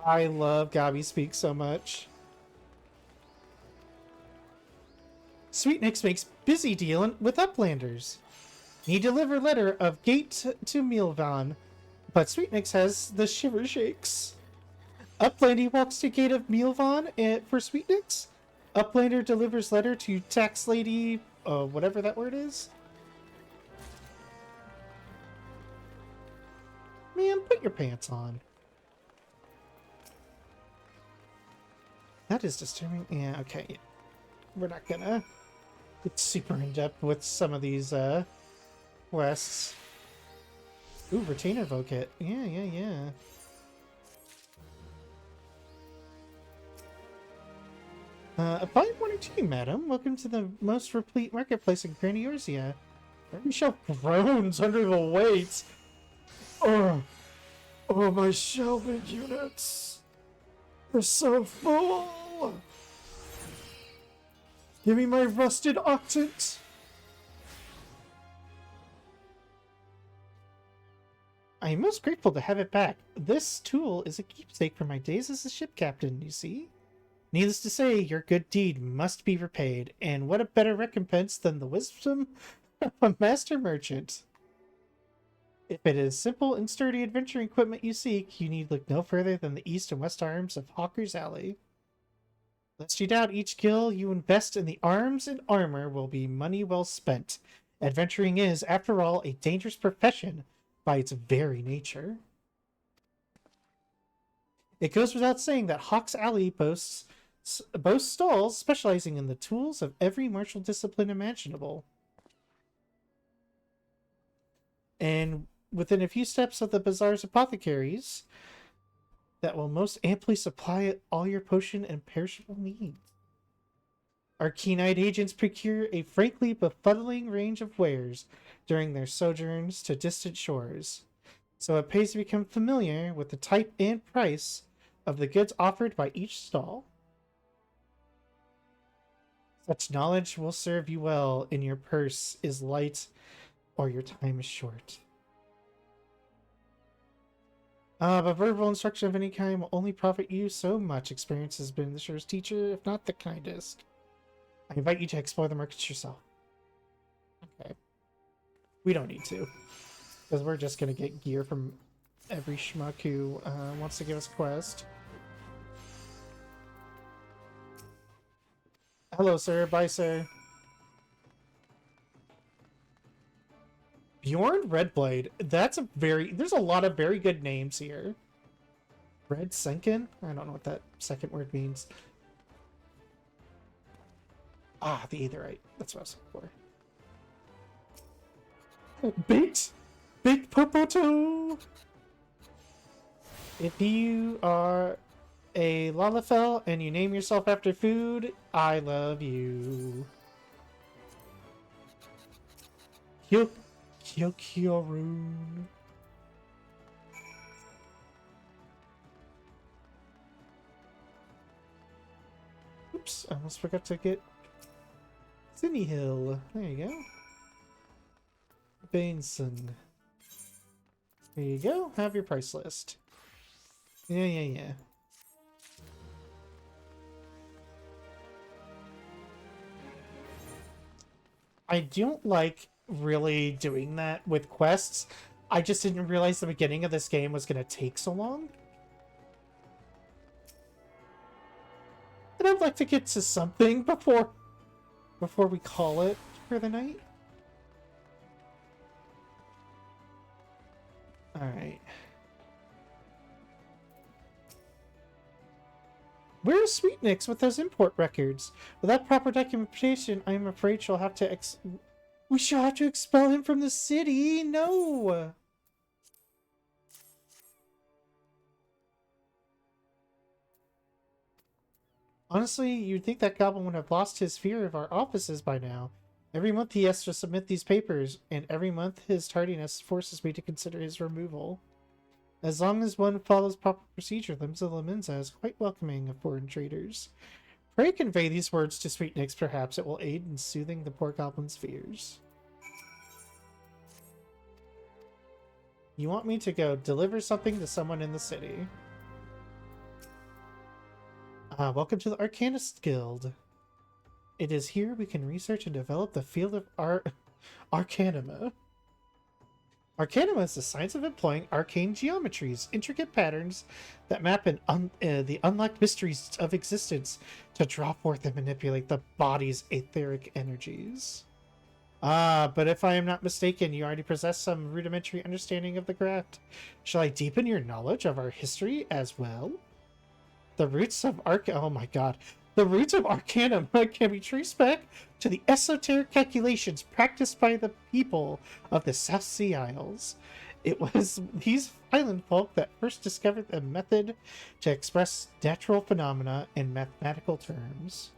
I love Gabi Speak so much. Sweet Nick's makes busy dealing with Uplanders. Need deliver letter of gate to Milvan, but Sweet Nick's has the shiver shakes. Uplandy walks to gate of Milvan for Sweet Nick's. Uplander delivers letter to tax lady, whatever that word is. Man, put your pants on. That is disturbing. Yeah, okay. We're not gonna get super in-depth with some of these, quests. Ooh, Retainer Vocate. Yeah. A fine morning to you, madam. Welcome to the most replete marketplace in Grand Eorzea. Every shelf groans under the weight. Oh, my shelving units. They're so full. Give me my rusted octant. I am most grateful to have it back. This tool is a keepsake from my days as a ship captain, you see. Needless to say, your good deed must be repaid, and what a better recompense than the wisdom of a master merchant. If it is simple and sturdy adventuring equipment you seek, you need look no further than the east and west arms of Hawker's Alley. Lest you doubt, each gil you invest in the arms and armor will be money well spent. Adventuring is, after all, a dangerous profession by its very nature. It goes without saying that Hawk's Alley boasts stalls specializing in the tools of every martial discipline imaginable. And within a few steps of the bazaar's apothecaries, that will most amply supply all your potion and perishable needs. Our keen-eyed agents procure a frankly befuddling range of wares during their sojourns to distant shores, so it pays to become familiar with the type and price of the goods offered by each stall. Such knowledge will serve you well in your purse is light or your time is short. But verbal instruction of any kind will only profit you so much. Experience has been the surest teacher, if not the kindest. I invite you to explore the markets yourself. Okay. We don't need to. Because we're just going to get gear from every schmuck who wants to give us a quest. Hello, sir. Bye, sir. Bjorn Redblade. That's a very... There's a lot of very good names here. Red Senken? I don't know what that second word means. Ah, the Aetherite. That's what I was looking for. Baked Popoto! If you are a Lalafell and you name yourself after food, I love you. Kyokyorun. Oops, I almost forgot to get Sydney Hill. There you go. Bainson. There you go. Have your price list. Yeah. I don't like really doing that with quests. I just didn't realize the beginning of this game was going to take so long. And I'd like to get to something before we call it for the night. Alright. Where's Sweetnix with those import records? Without proper documentation, I am afraid she'll have to we shall have to expel him from the city! No! Honestly, you'd think that goblin would have lost his fear of our offices by now. Every month he has to submit these papers, and every month his tardiness forces me to consider his removal. As long as one follows proper procedure, Limsa Laminza is quite welcoming of foreign traders. Pray convey these words to Sweetnix, perhaps it will aid in soothing the poor goblin's fears. You want me to go deliver something to someone in the city. Welcome to the Arcanist Guild. It is here we can research and develop the field of Arcanima. Arcanima is the science of employing arcane geometries, intricate patterns that map the unlocked mysteries of existence to draw forth and manipulate the body's etheric energies. But if I am not mistaken, you already possess some rudimentary understanding of the craft. Shall I deepen your knowledge of our history as well? The roots of oh my god. The roots of Arcanima can be traced back to the esoteric calculations practiced by the people of the South Sea Isles. It was these island folk that first discovered a method to express natural phenomena in mathematical terms.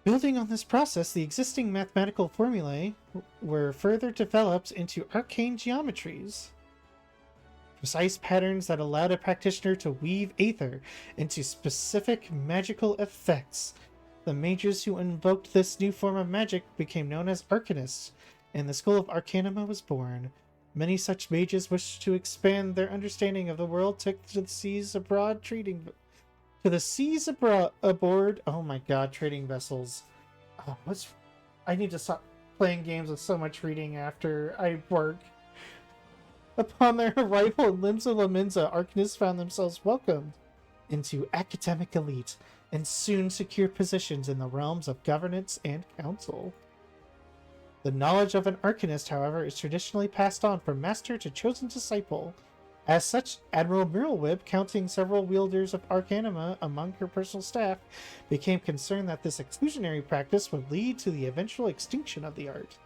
Building on this process, the existing mathematical formulae were further developed into arcane geometries. Precise patterns that allowed a practitioner to weave aether into specific magical effects. The mages who invoked this new form of magic became known as arcanists, and the School of Arcanima was born. Many such mages wished to expand their understanding of the world, took to the seas abroad trading... aboard... Oh my god, trading vessels. I need to stop playing games with so much reading after I work. Upon their arrival in Limsa Laminza, Arcanists found themselves welcomed into academic elite and soon secured positions in the realms of governance and council. The knowledge of an Arcanist, however, is traditionally passed on from master to chosen disciple. As such, Admiral Muralwhip, counting several wielders of Arcanima among her personal staff, became concerned that this exclusionary practice would lead to the eventual extinction of the art.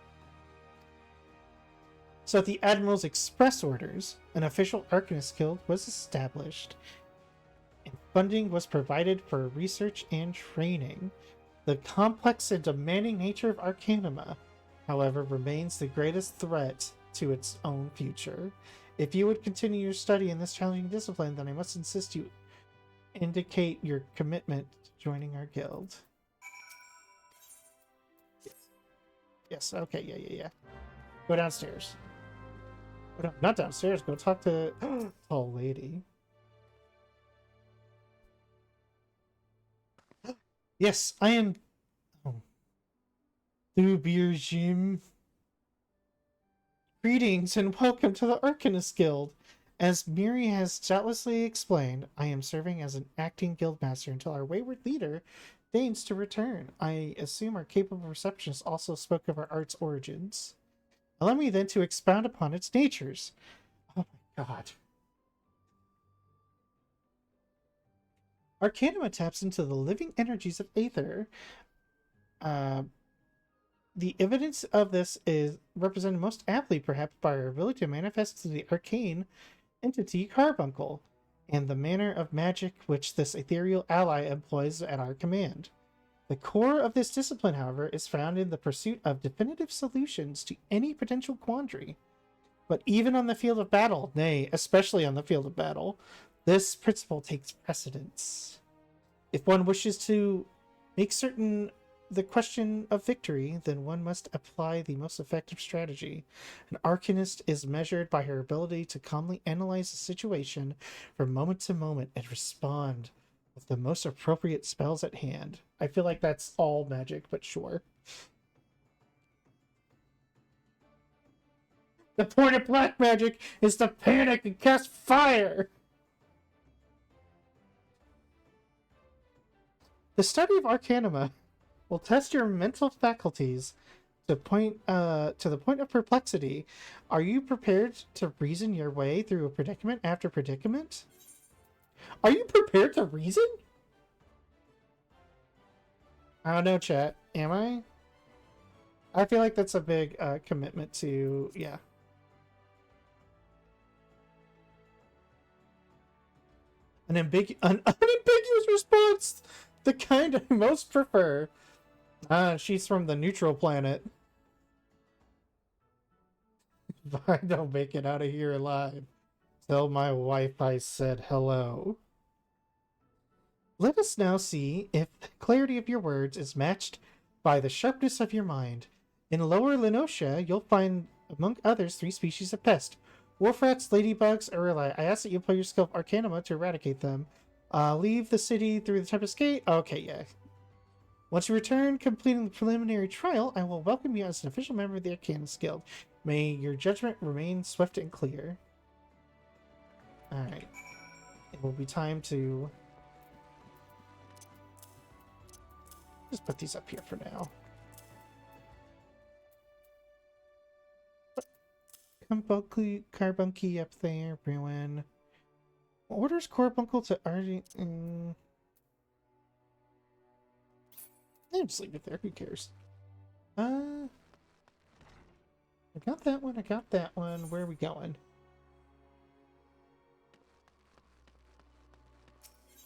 So at the Admiral's express orders, an official Arcanist Guild was established, and funding was provided for research and training. The complex and demanding nature of Arcanima, however, remains the greatest threat to its own future. If you would continue your study in this challenging discipline, then I must insist you indicate your commitment to joining our guild. Yes, okay, yeah. Go downstairs. Oh, no, not downstairs, go talk to tall lady. Yes, I am Jim. Greetings and welcome to the Arcanist Guild. As Miri has doubtlessly explained, I am serving as an acting guildmaster until our wayward leader deigns to return. I assume our capable receptionist also spoke of our art's origins. Allow me then to expound upon its natures. Oh my god. Arcanima taps into the living energies of Aether. The evidence of this is represented most aptly, perhaps, by our ability to manifest to the arcane entity Carbuncle, and the manner of magic which this ethereal ally employs at our command. The core of this discipline, however, is found in the pursuit of definitive solutions to any potential quandary. But even on the field of battle, nay, especially on the field of battle, this principle takes precedence. If one wishes to make certain the question of victory, then one must apply the most effective strategy. An arcanist is measured by her ability to calmly analyze a situation from moment to moment and respond with the most appropriate spells at hand. I feel like that's all magic, but sure. The point of black magic is to panic and cast fire! The study of Arcanima will test your mental faculties to the point of perplexity. Are you prepared to reason your way through a predicament after predicament? Are you prepared to reason? I don't know, chat. Am I? I feel like that's a big commitment to, yeah. An unambiguous response! The kind I most prefer. She's from the neutral planet. If I don't make it out of here alive, tell my wife I said hello. Let us now see if the clarity of your words is matched by the sharpness of your mind. In Lower Lenotia, you'll find, among others, 3 species of pest. Wolf rats, ladybugs, Aruli. I ask that you apply your skill of Arcanima to eradicate them. Leave the city through the Tempest Gate. Okay, yeah. Once you return, completing the preliminary trial, I will welcome you as an official member of the Arcanist Guild. May your judgment remain swift and clear. Alright. It will be time to just put these up here for now. Carbuncle up there, Bruin. Orders Carbuncle to Argent. Just leave it there. Who cares? I got that one. I got that one. Where are we going?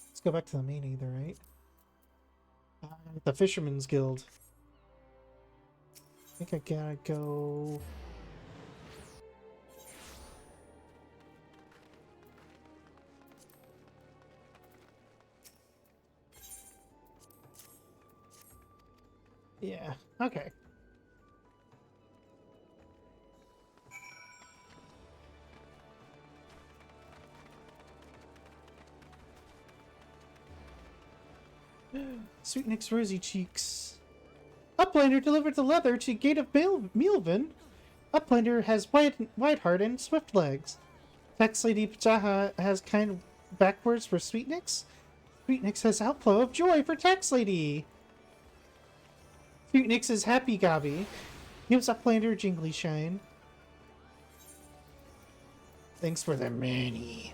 Let's go back to the main either, right? The Fisherman's Guild. I think I gotta go. Yeah, okay. Sweet Nick's rosy cheeks. Uplander delivered the leather to Gate of Mealvin. Uplander has wide heart and swift legs. Tax Lady Pachaha has kind backwards for Sweet Nick's. Sweet Nick's has outflow of joy for Tax Lady. Sweet Nick's is happy gobby. Gives Uplander jingly shine. Thanks for the money.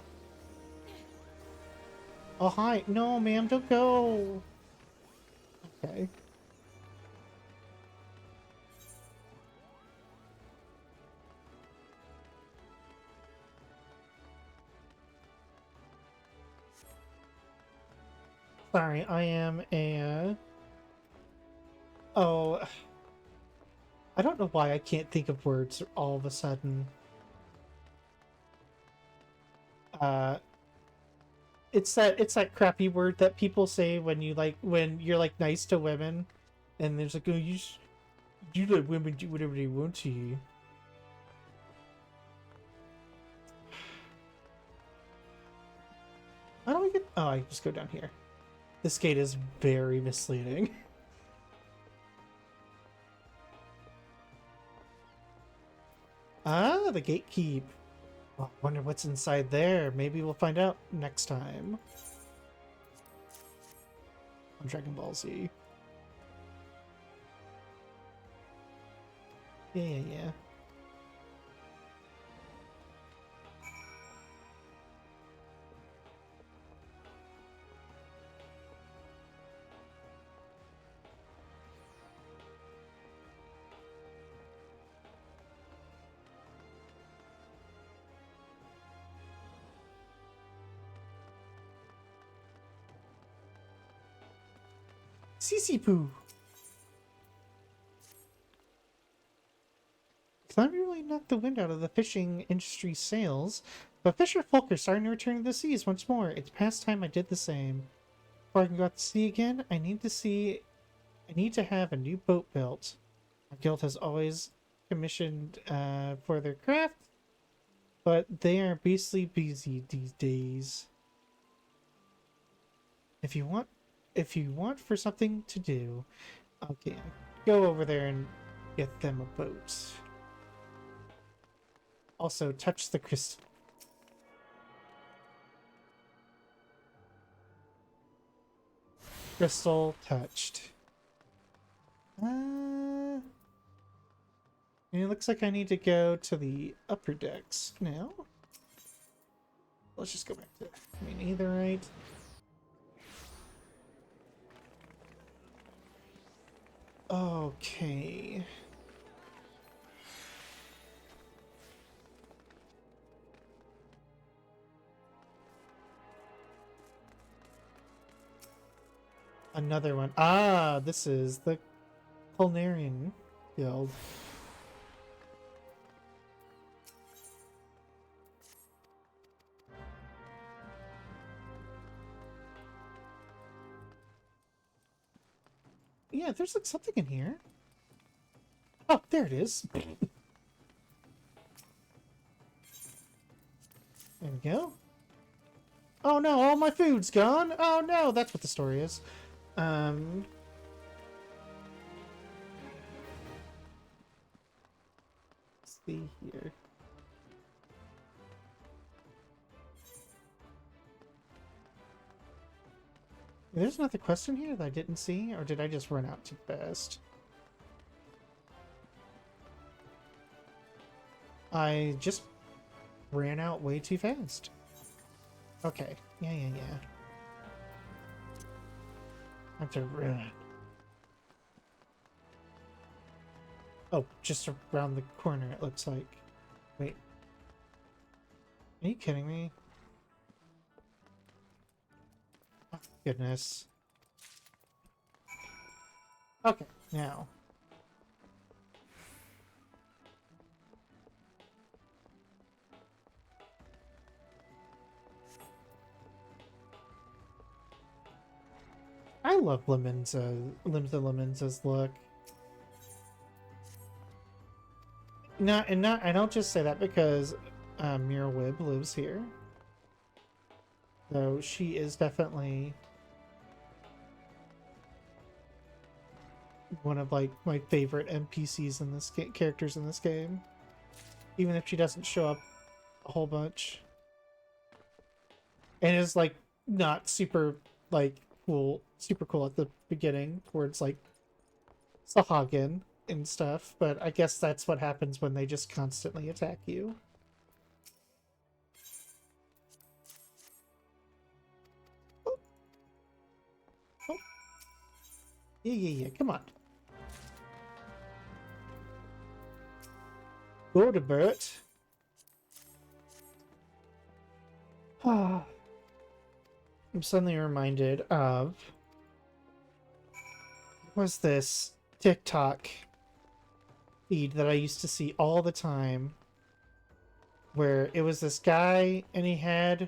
Oh, hi. No, ma'am, don't go. Okay. Sorry, I am a... Oh... I don't know why I can't think of words all of a sudden. it's that crappy word that people say when you're like nice to women, and there's like, oh, you let women do whatever they want to you. How do I get? Oh, I just go down here. This gate is very misleading. Ah, the gatekeep. Well, I wonder what's inside there. Maybe we'll find out next time on Dragon Ball Z. Yeah. Sissy poo. Climate really knocked the wind out of the fishing industry's sails, but fisher folk are starting to return to the seas once more. It's past time I did the same. Before I can go out to sea again, I need to have a new boat built. Our guild has always commissioned for their craft, but they are beastly busy these days. If you want for something to do, okay, go over there and get them a boat. Also, touch the crystal. Crystal touched. And it looks like I need to go to the upper decks now. Let's just go back to netherite. Okay. Another one. Ah, this is the Culinarian Guild. Yeah, there's like something in here. Oh, there it is. There we go. Oh no, all my food's gone. Oh no, that's what the story is. Let's see here. There's another question here that I didn't see, or did I just run out too fast? I just ran out way too fast. Okay. Yeah. I have to run. Oh, just around the corner, it looks like. Wait. Are you kidding me? Oh, goodness. Okay, now. I love Limenza's look. I don't just say that because Mira Wibb lives here. Though she is definitely one of like my favorite NPCs in this characters in this game. Even if she doesn't show up a whole bunch. And is like not super cool at the beginning towards like Sahagin and stuff, but I guess that's what happens when they just constantly attack you. Oh. Oh. Yeah, come on. Go to Bert. I'm suddenly reminded of was this TikTok feed that I used to see all the time where it was this guy and he had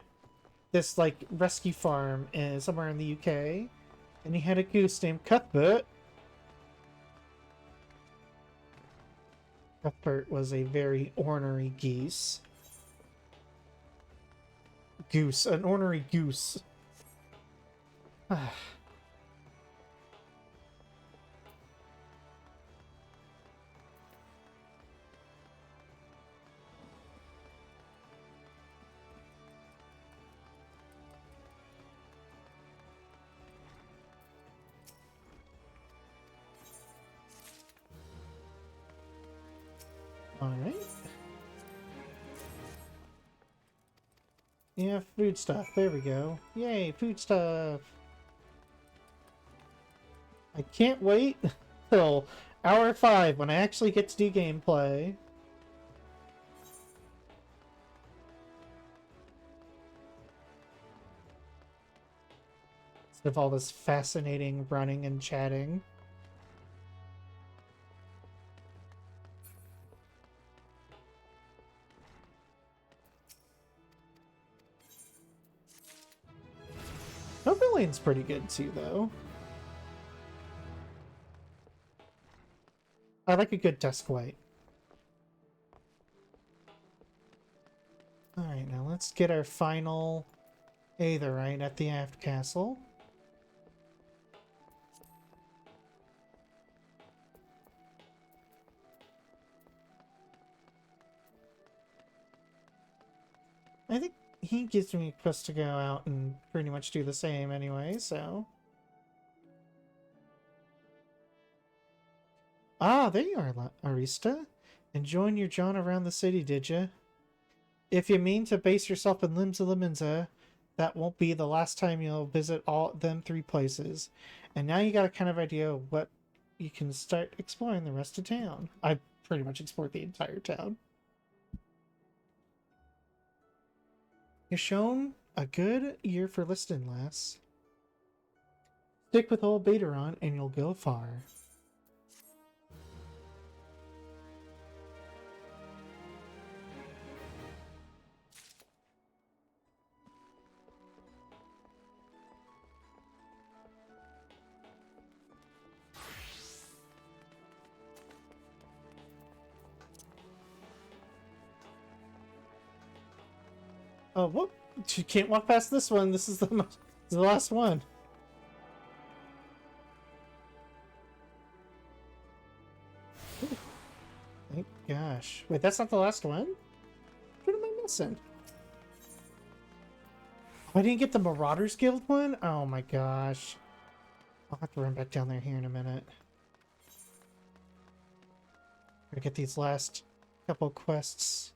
this like rescue farm somewhere in the UK, and he had a goose named Cuthbert. Cuthbert was a very ornery geese. An ornery goose. Alright. Yeah, food stuff. There we go. Yay, food stuff. I can't wait till hour 5 when I actually get to do gameplay. Instead of all this fascinating running and chatting. Overlane's pretty good too, though. I like a good dusk white. Alright, now let's get our final Aetherite at the Aft Castle. I think he gives me a quest to go out and pretty much do the same anyway, so... Ah, there you are, Arista. Enjoying your jaunt around the city, did ya? If you mean to base yourself in Limbs of Limenza, that won't be the last time you'll visit all them 3 places. And now you got a kind of idea of what you can start exploring the rest of town. I pretty much explored the entire town. You're shown a good year for listing, lass. Stick with old Bateron and you'll go far. Oh, whoop! You can't walk past this one. This is the last one. Ooh. Thank gosh. Wait, that's not the last one? What am I missing? Oh, I didn't get the Marauders Guild one? Oh my gosh. I'll have to run back down there here in a minute. Gotta get these last couple quests.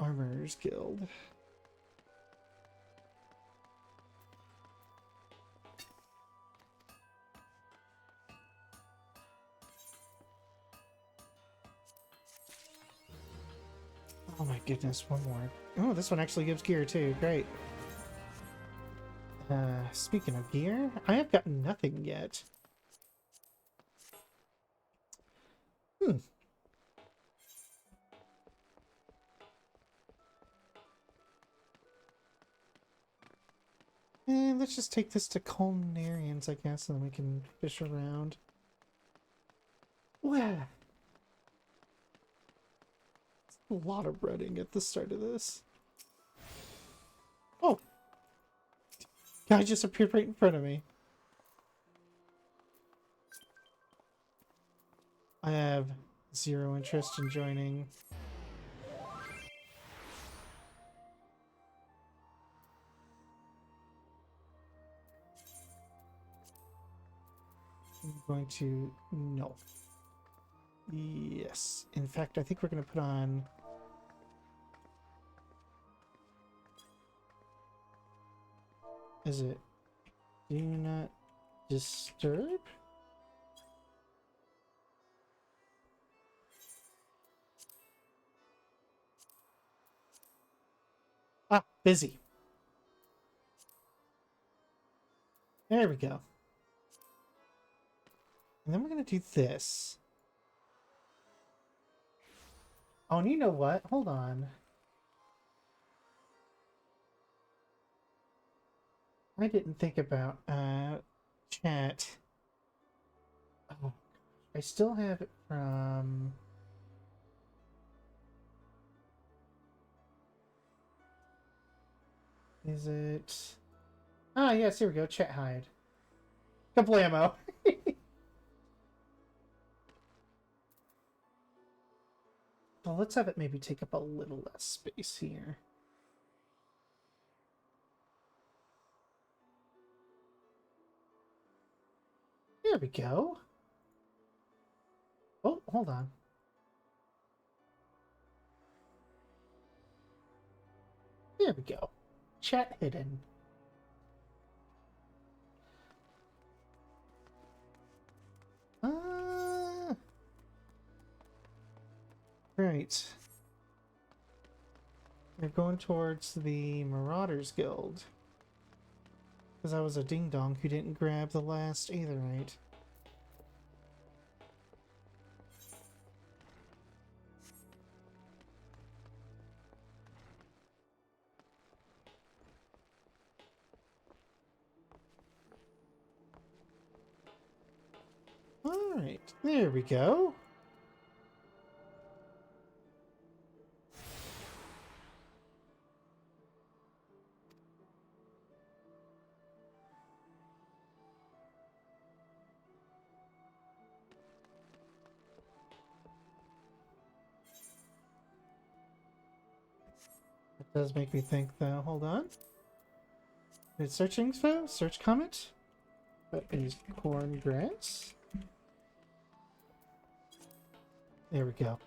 Armorers Guild. Oh my goodness, one more. Oh, this one actually gives gear too. Great. Speaking of gear, I have gotten nothing yet. And let's just take this to Culinarians, I guess, and then we can fish around. Wow. A lot of breading at the start of this. Oh! Guy just appeared right in front of me. I have 0 interest in joining. I'm going to... no. Yes. In fact, I think we're going to put on... Is it do not disturb? Ah, busy. There we go. And then we're going to do this. Oh, and you know what? Hold on. I didn't think about chat. Oh, I still have it from... Is it... Ah, yes, here we go. Chat hide. Kablamo. Well, let's have it maybe take up a little less space here. There we go. Oh, hold on. There we go. Chat hidden. Right. We're going towards the Marauders Guild. Because I was a ding-dong who didn't grab the last Aetherite. Alright, there we go. It does make me think, though. Hold on. Did search info? Search comment? That is corn grass. There we go.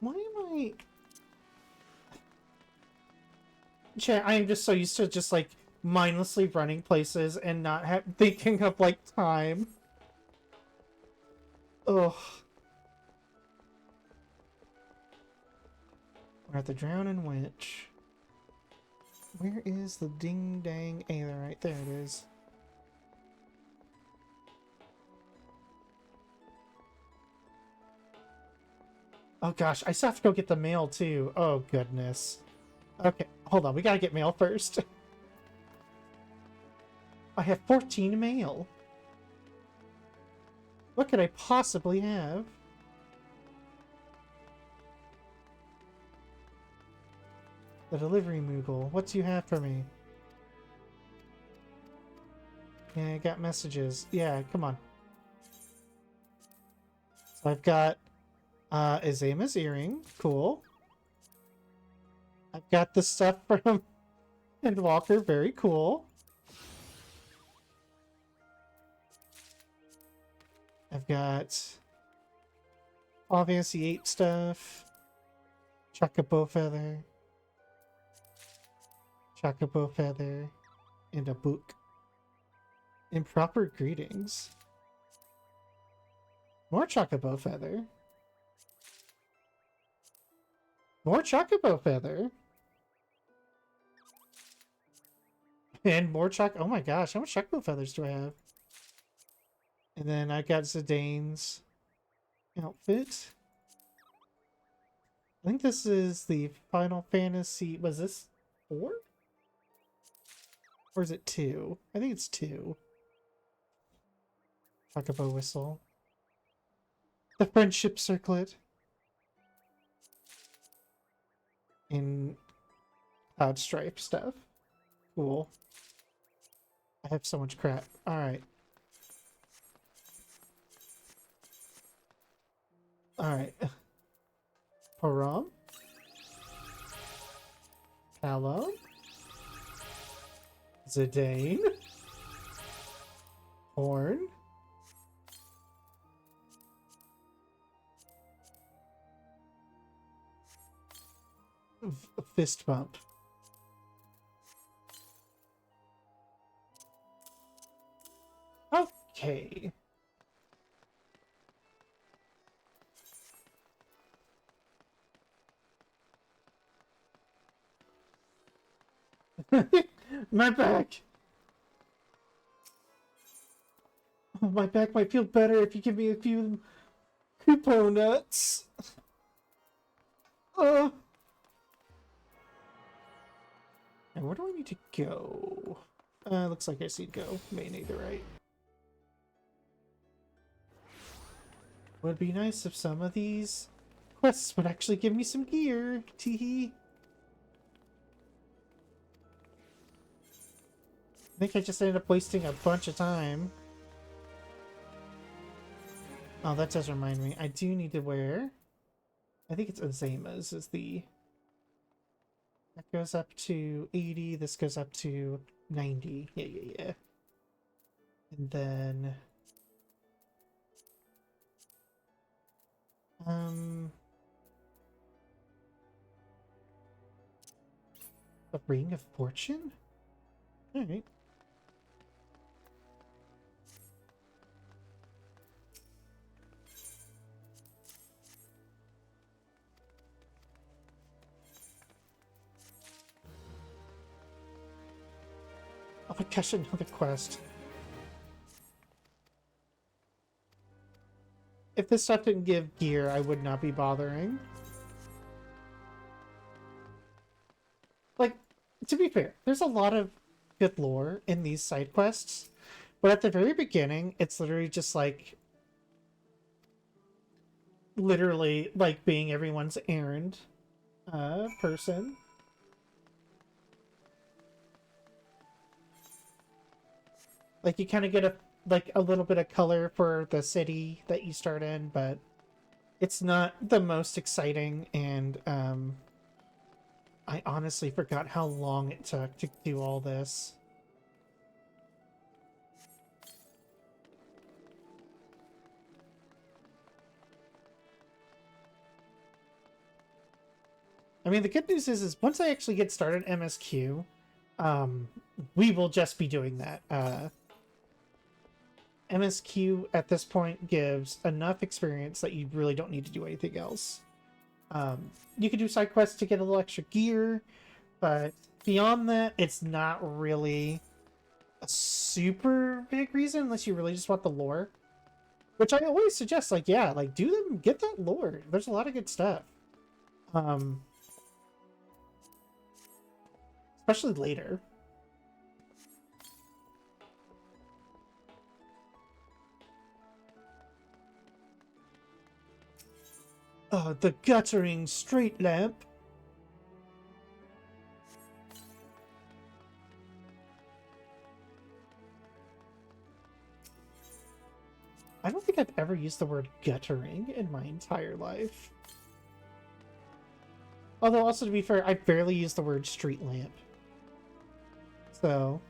Why am I... Chat, I am just so used to just, like, mindlessly running places and not thinking of, like, time. Ugh. We're at the Drowning Witch. Where is the ding-dang Aetherite? There it is. Oh gosh, I still have to go get the mail too. Oh goodness. Okay, hold on. We gotta get mail first. I have 14 mail. What could I possibly have? The delivery Moogle. What do you have for me? Yeah, I got messages. Yeah, come on. So I've got Azama's earring. Cool. I've got the stuff from Endwalker. Very cool. I've got Final Fantasy 8 stuff. Chocobo feather. Chocobo feather. And a book. Improper greetings. More Chocobo feather. More Chocobo feather. And more oh my gosh, how much Chocobo feathers do I have? And then I got Zidane's outfit. I think this is the Final Fantasy... Was this 4? Or is it 2? I think it's 2. Chocobo whistle. The friendship circlet. In Cloud Stripe stuff. Cool. I have so much crap. Alright. Alright. Param. Callum. Zidane. Horn. Fist bump. Okay. My back! Oh, my back might feel better if you give me a few coupon nuts. And where do I need to go? Looks like I see to go. Main A to right. Would be nice if some of these quests would actually give me some gear. Teehee. I think I just ended up wasting a bunch of time. Oh, that does remind me. I do need to wear... I think it's Azema's is the... That goes up to 80. This goes up to 90. Yeah. And then... A Ring of Fortune? Alright. Oh my gosh, another quest. If this stuff didn't give gear, I would not be bothering. Like, to be fair, there's a lot of good lore in these side quests, but at the very beginning, it's literally just like... literally, like, being everyone's errand person. Like, you kind of get a little bit of color for the city that you start in, but it's not the most exciting, and I honestly forgot how long it took to do all this. I mean, the good news is once I actually get started MSQ, we will just be doing that. MSQ at this point gives enough experience that you really don't need to do anything else. You can do side quests to get a little extra gear, but beyond that, it's not really a super big reason unless you really just want the lore. Which I always suggest, like, yeah, like, do them, get that lore. There's a lot of good stuff. Especially later. The guttering street lamp. I don't think I've ever used the word guttering in my entire life. Although, also to be fair, I barely use the word street lamp. So...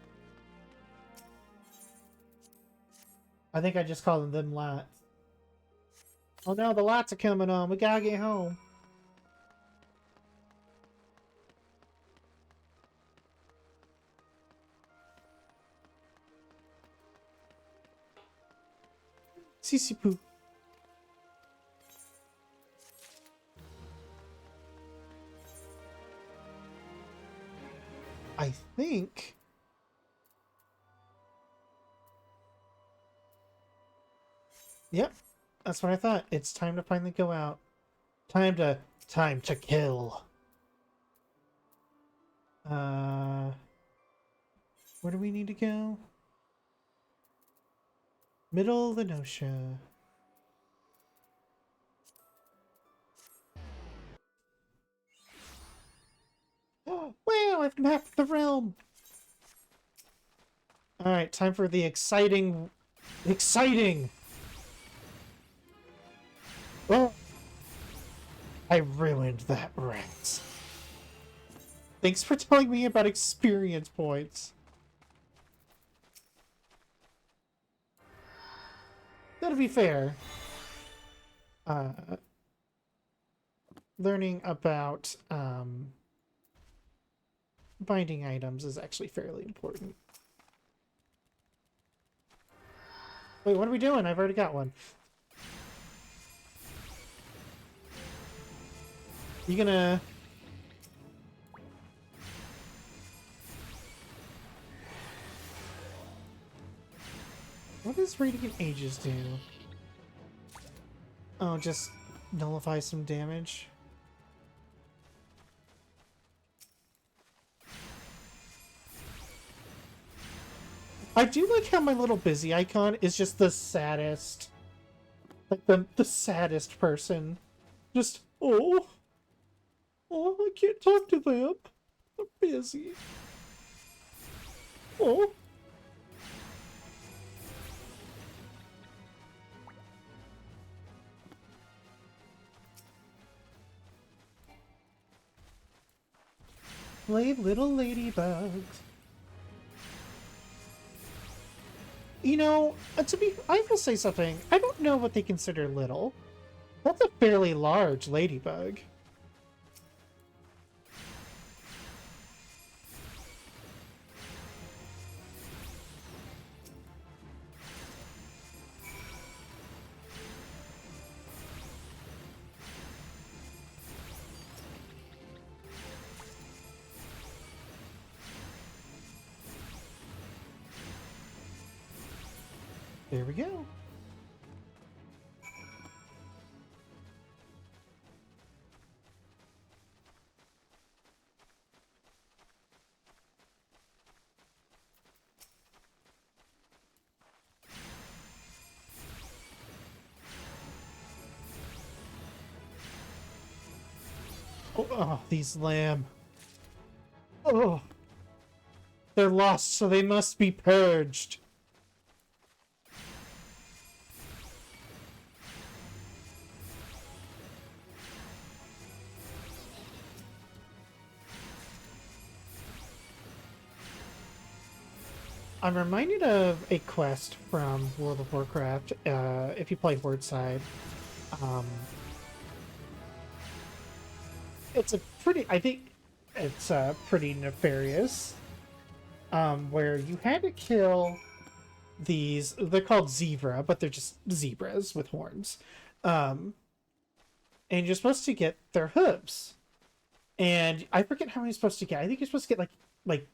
I think I just call them lights. Oh no, the lights are coming on. We gotta get home. Sissy poo. I think... Yep. That's what I thought. It's time to finally go out. Time to kill. Where do we need to go? Middle of the Notia. Wow, I've mapped the realm. All right, time for the exciting. Oh, I ruined that rat. Thanks for telling me about experience points. To be fair, learning about binding items is actually fairly important. Wait, what are we doing? I've already got one. You gonna... What does Radiant Ages do? Oh, just nullify some damage. I do like how my little busy icon is just the saddest. Like the saddest person. Just, oh, I can't talk to them. I'm busy. Oh. Play little ladybugs. You know, I will say something. I don't know what they consider little. That's a fairly large ladybug. There we go. Oh, these lamb. Oh. They're lost, so they must be purged. I'm reminded of a quest from World of Warcraft, if you play Horde side. It's a pretty, I think it's pretty nefarious, where you had to kill these, they're called zebra, but they're just zebras with horns. And you're supposed to get their hooves. And I forget how many you're supposed to get. I think you're supposed to get like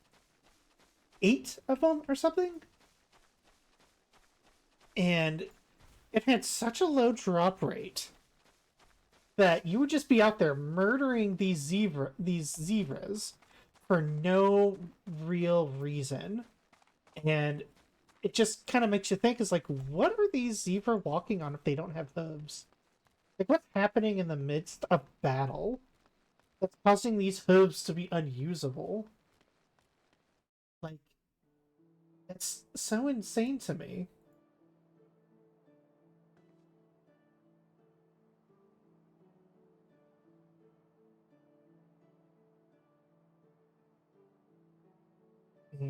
8 of them or something. And it had such a low drop rate that you would just be out there murdering these zebras for no real reason. And it just kind of makes you think, is like, what are these zebra walking on if they don't have hooves? Like, what's happening in the midst of battle that's causing these hooves to be unusable? Like, it's so insane to me. Yeah.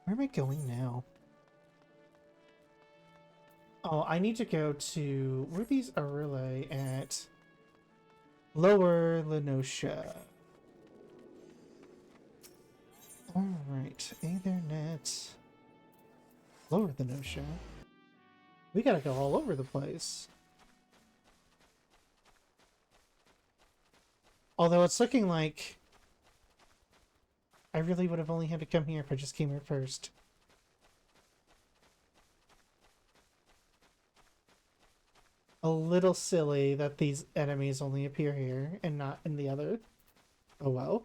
Where am I going now? Oh, I need to go to... Where are these Aurulae at? Lower Lenosha. Alright, Aethernet. Lower Lenosha. We gotta go all over the place. Although it's looking like... I really would have only had to come here if I just came here first. A little silly that these enemies only appear here and not in the other. Oh well.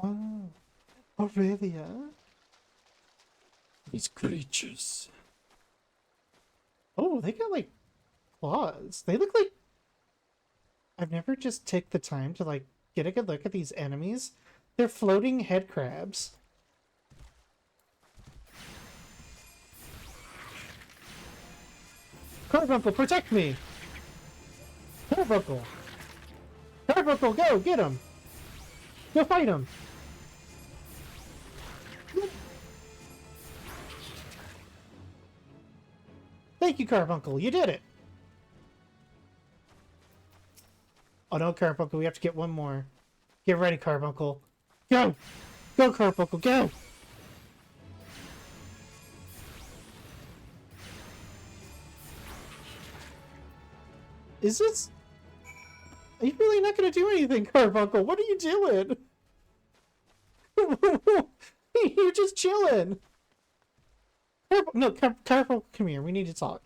Oh, Aurelia. These creatures. Oh, they got like claws. They look like... I've never just took the time to like get a good look at these enemies. They're floating head crabs. Carbuncle, protect me! Carbuncle! Carbuncle, go! Get him! Go fight him! Thank you, Carbuncle. You did it! Oh no, Carbuncle, we have to get one more. Get ready, Carbuncle. Go! Go, Carbuncle, go! Is this... Are you really not going to do anything, Carbuncle? What are you doing? You're just chilling. No, Carbuncle, come here. We need to talk.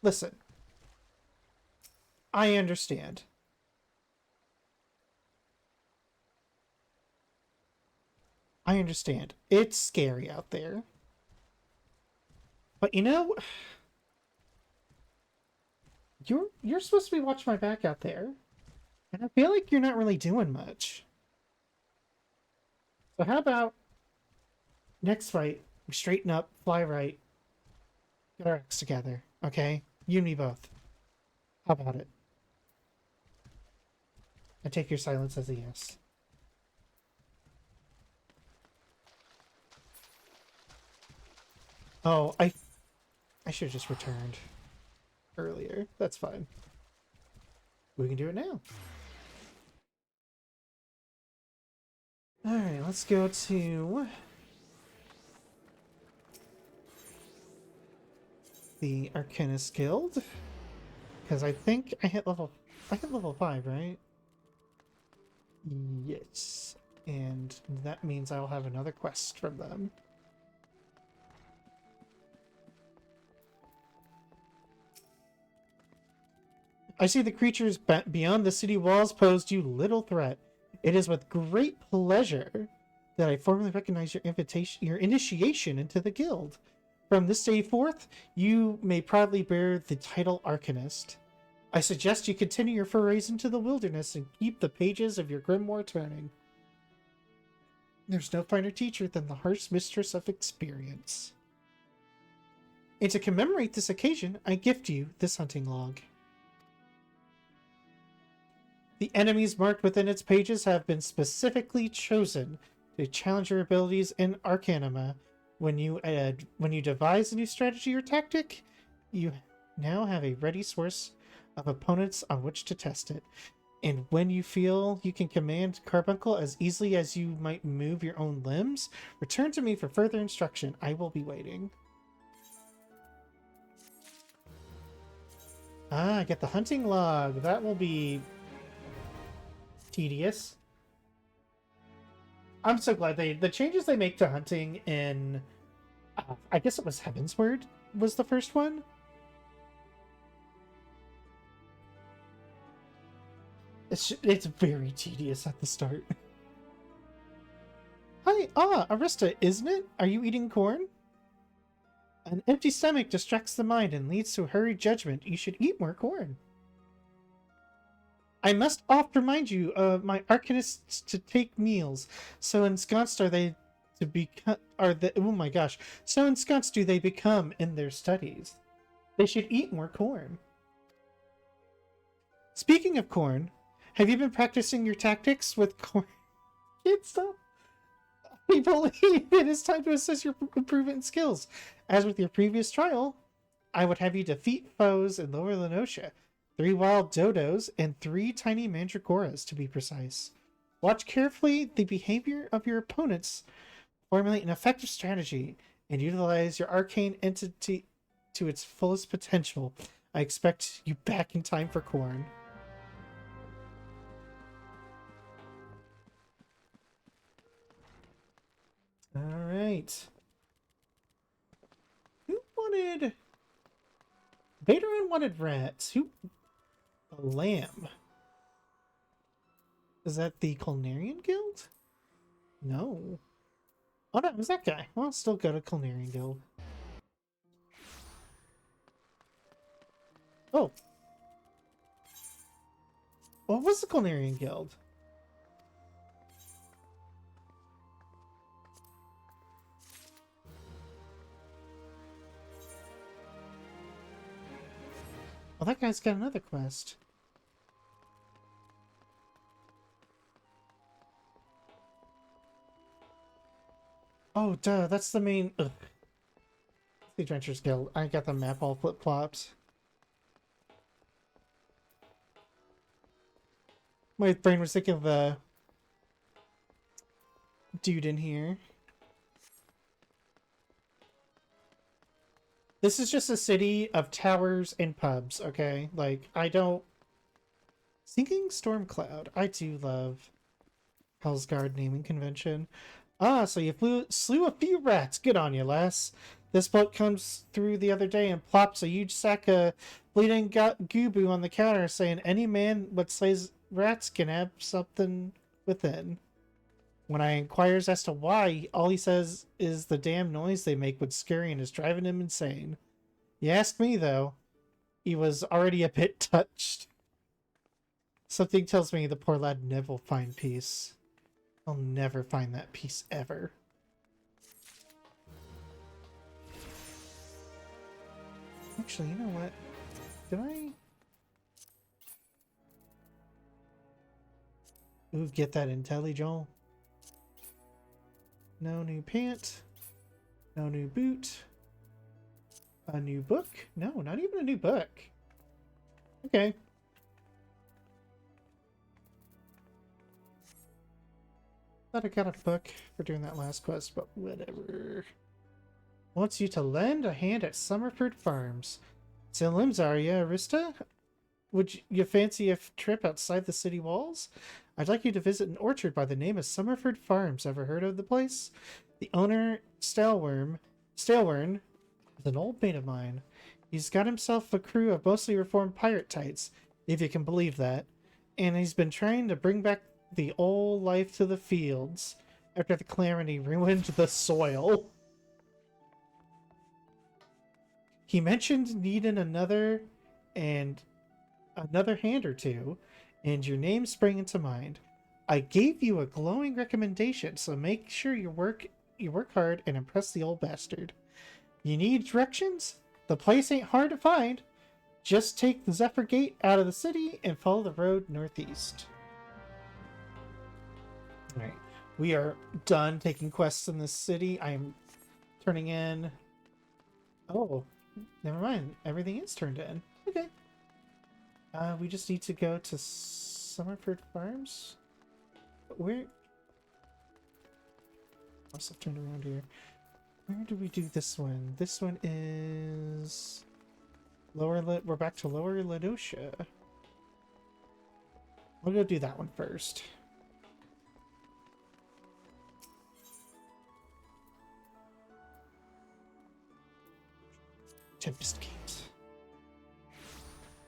Listen. I understand. I understand. It's scary out there. But you know... You're supposed to be watching my back out there. And I feel like you're not really doing much. So how about next fight, we straighten up, fly right, get our acts together, okay? You and me both. How about it? I take your silence as a yes. Oh, I should have just returned earlier. That's fine. We can do it now. Alright, let's go to the Arcanist Guild. Because I think I hit level 5, right? Yes. And that means I'll have another quest from them. I see the creatures beyond the city walls posed you little threat. It is with great pleasure that I formally recognize your initiation into the guild. From this day forth, you may proudly bear the title Arcanist. I suggest you continue your forays into the wilderness and keep the pages of your grimoire turning. There's no finer teacher than the harsh mistress of experience. And to commemorate this occasion, I gift you this hunting log. The enemies marked within its pages have been specifically chosen to challenge your abilities in Arcanima. When you devise a new strategy or tactic, you now have a ready source of opponents on which to test it. And when you feel you can command Carbuncle as easily as you might move your own limbs, return to me for further instruction. I will be waiting. Ah, I get the hunting log. That will be tedious. I'm so glad the changes they make to hunting in I guess it was Heavensward was the first one. It's very tedious at the start. Hi, Arista, isn't it? Are you eating corn? An empty stomach distracts the mind and leads to hurried judgment. You should eat more corn. I must oft remind you, my Arcanists, to take meals. So ensconced are they to become. Oh my gosh! So ensconced do they become in their studies. They should eat more corn. Speaking of corn, have you been practicing your tactics with corn? Can't stop. I believe it is time to assess your improvement in skills. As with your previous trial, I would have you defeat foes in Lower Lenosha. 3 wild dodos and 3 tiny mandragoras, to be precise. Watch carefully the behavior of your opponents, formulate an effective strategy, and utilize your arcane entity to its fullest potential. I expect you back in time for corn. Alright. Who wanted... Vaderin wanted rats. Who... A lamb. Is that the Culinarian Guild? No. Oh no, it was that guy. Well, I'll still go to Culinarian Guild. Oh. What was the Culinarian Guild? Oh, that guy's got another quest. Oh, duh, that's the main... Ugh. The Adventurers Guild. I got the map all flip-flopped. My brain was thinking of the dude in here. This is just a city of towers and pubs, okay? Like, I don't... Sinking Stormcloud. I do love Hellsguard naming convention. Ah, so you slew a few rats. Good on you, lass. This bloke comes through the other day and plops a huge sack of bleeding goo on the counter, saying any man what slays rats can have something within. When I inquires as to why, all he says is the damn noise they make when scary and is driving him insane. You ask me, though, he was already a bit touched. Something tells me the poor lad never will find peace. I'll never find that peace ever. Actually, you know what? Did I... Ooh, get that IntelliJoel. No new pant. No new boot. A new book? No, not even a new book. Okay. Thought I got a book for doing that last quest, but whatever. Wants you to lend a hand at Summerford Farms. So limbs are you, Arista? Would you fancy a trip outside the city walls? I'd like you to visit an orchard by the name of Summerford Farms. Ever heard of the place? The owner, Stalewern, is an old mate of mine. He's got himself a crew of mostly reformed pirate types, if you can believe that. And he's been trying to bring back the old life to the fields after the calamity ruined the soil. He mentioned needing another hand or two, and your name sprang into mind. I gave you a glowing recommendation, so make sure you work hard and impress the old bastard. You need directions? The place ain't hard to find. Just take the Zephyr Gate out of the city and follow the road northeast. Alright, we are done taking quests in this city. I'm turning in... Oh, never mind. Everything is turned in. Okay. We just need to go to Summerford Farms. Where? Must have turned around here. Where do we do this one? This one is we're back to Lower Ladocia. We'll go do that one first. Tempest Gate.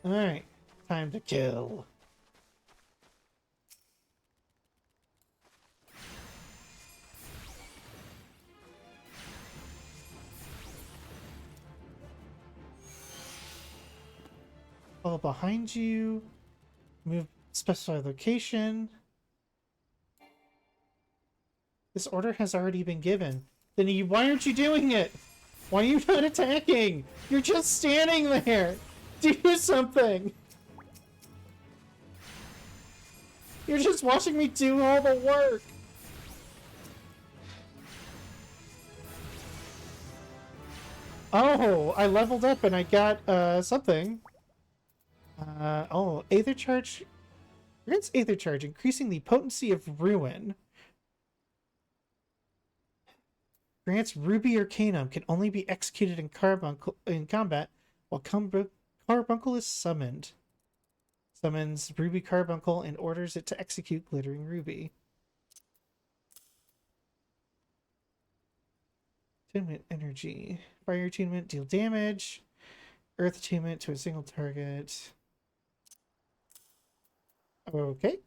Alright, time to kill. Follow behind you. Move specify location. This order has already been given. Then why aren't you doing it? Why are you not attacking? You're just standing there. Do something. You're just watching me do all the work. Oh, I leveled up and I got something. Oh, Aether Charge. Grants Aether Charge, increasing the potency of Ruin. Grants Ruby Arcanum, can only be executed in combat while Carbuncle is summoned. Summons Ruby Carbuncle and orders it to execute Glittering Ruby. Attunement Energy. Fire Attunement, deal damage. Earth Attunement to a single target. Okay.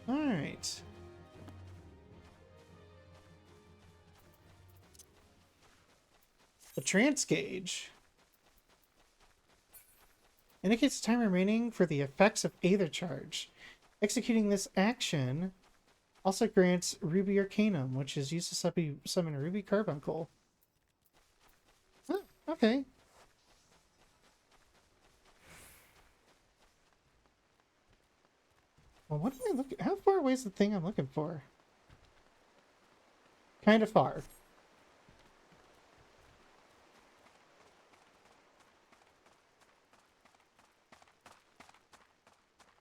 Alright. The trance gauge indicates the time remaining for the effects of Aether Charge. Executing this action Also grants Ruby Arcanum, which is used to summon Ruby Carbuncle. Huh, okay. Well, what am I looking? How far away is the thing I'm looking for? Kind of far.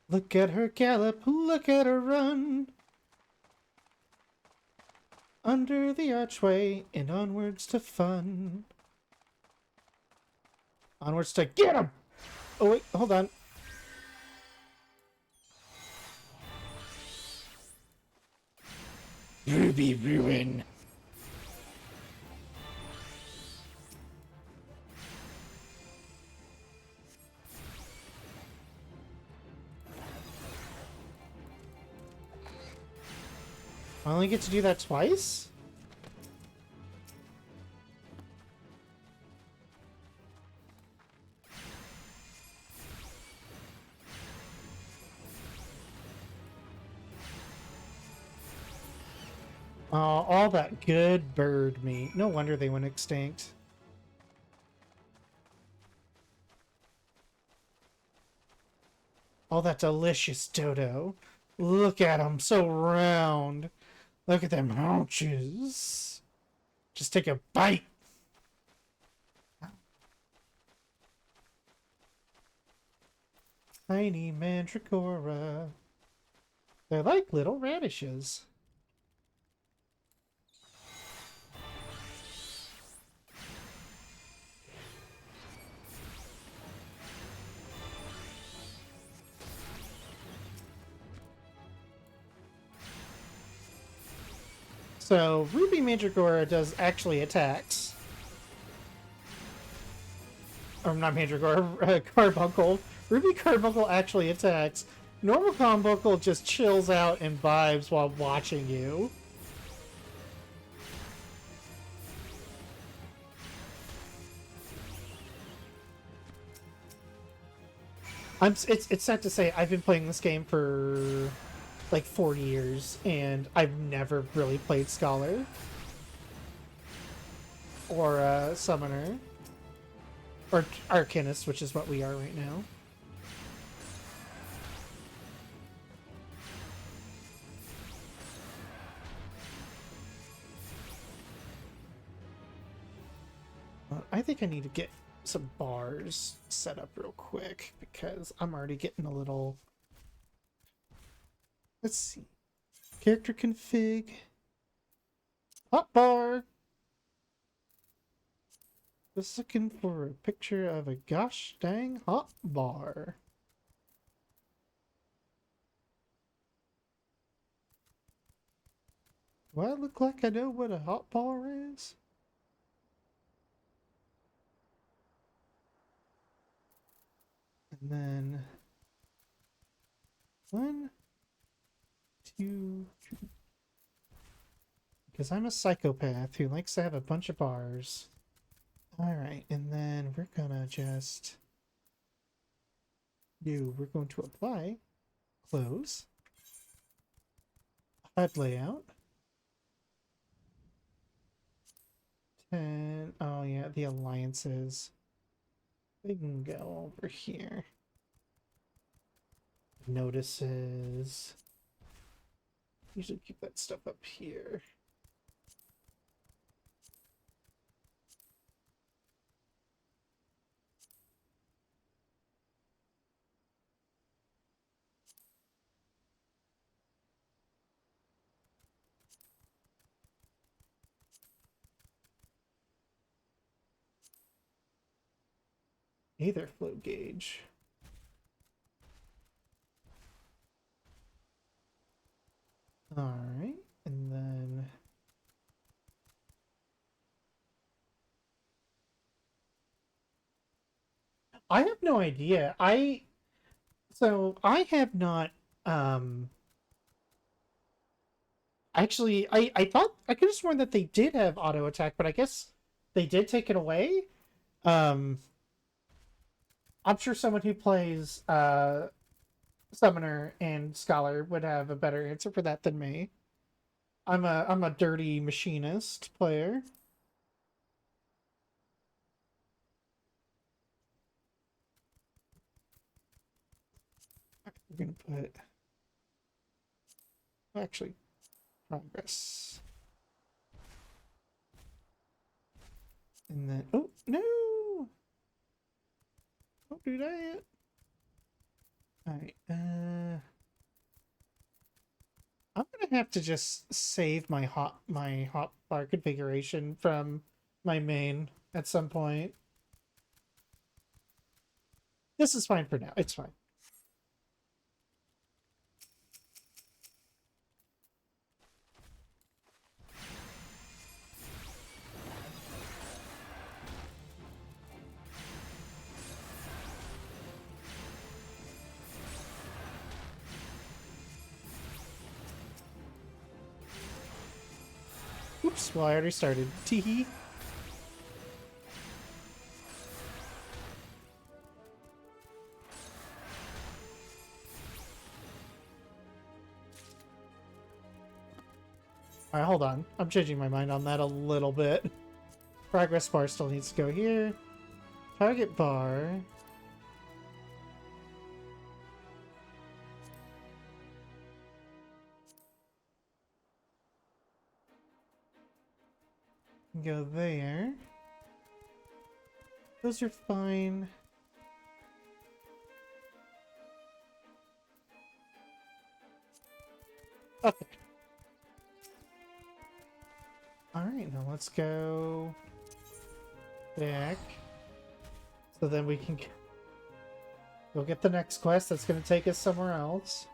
Look at her gallop, look at her run. Under the archway and onwards to fun. Onwards to get him! Oh wait, hold on. Ruby Ruin. I only get to do that twice? Oh, all that good bird meat. No wonder they went extinct. All that delicious dodo. Look at them, so round. Look at them haunches. Just take a bite. Tiny mandragora. They're like little radishes. So, Ruby Mandragora does actually attacks. Or not Mandragora, Carbuncle. Ruby Carbuncle actually attacks. Normal Carbuncle just chills out and vibes while watching you. It's sad to say I've been playing this game for like 40 years and I've never really played Scholar or Summoner or Arcanist, which is what we are right now. I think I need to get some bars set up real quick because I'm already getting a little... Let's see. Character config. Hotbar. Just looking for a picture of a gosh dang hotbar. Do I look like I know what a hotbar is? And then 1, 2, 3. Because I'm a psychopath who likes to have a bunch of bars. Alright, and then we're gonna just we're going to apply, close, HUD layout, 10, oh yeah, the alliances. We can go over here. Notices. Usually keep that stuff up here. Aether flow gauge. Alright, and then I have no idea. I have not actually I thought I could have sworn that they did have auto attack, but I guess they did take it away. I'm sure someone who plays Summoner and Scholar would have a better answer for that than me. I'm a dirty machinist player. We're gonna put actually progress. And then oh no! Don't do that. Alright, I'm gonna have to just save my hotbar configuration from my main at some point. This is fine for now. It's fine. Oops, well I already started. Teehee. Alright, hold on. I'm changing my mind on that a little bit. Progress bar still needs to go here. Target bar. Go there. Those are fine. Okay. Alright, now let's go back. So then we can go get the next quest that's going to take us somewhere else.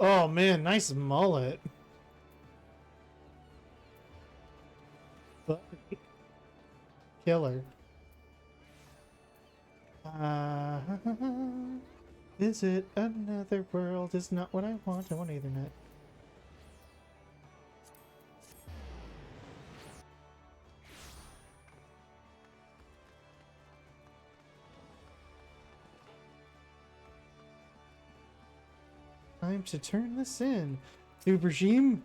Oh man, nice mullet. Killer. Is it another world? Is not what I want. I want Ethernet. Time to turn this in. New regime.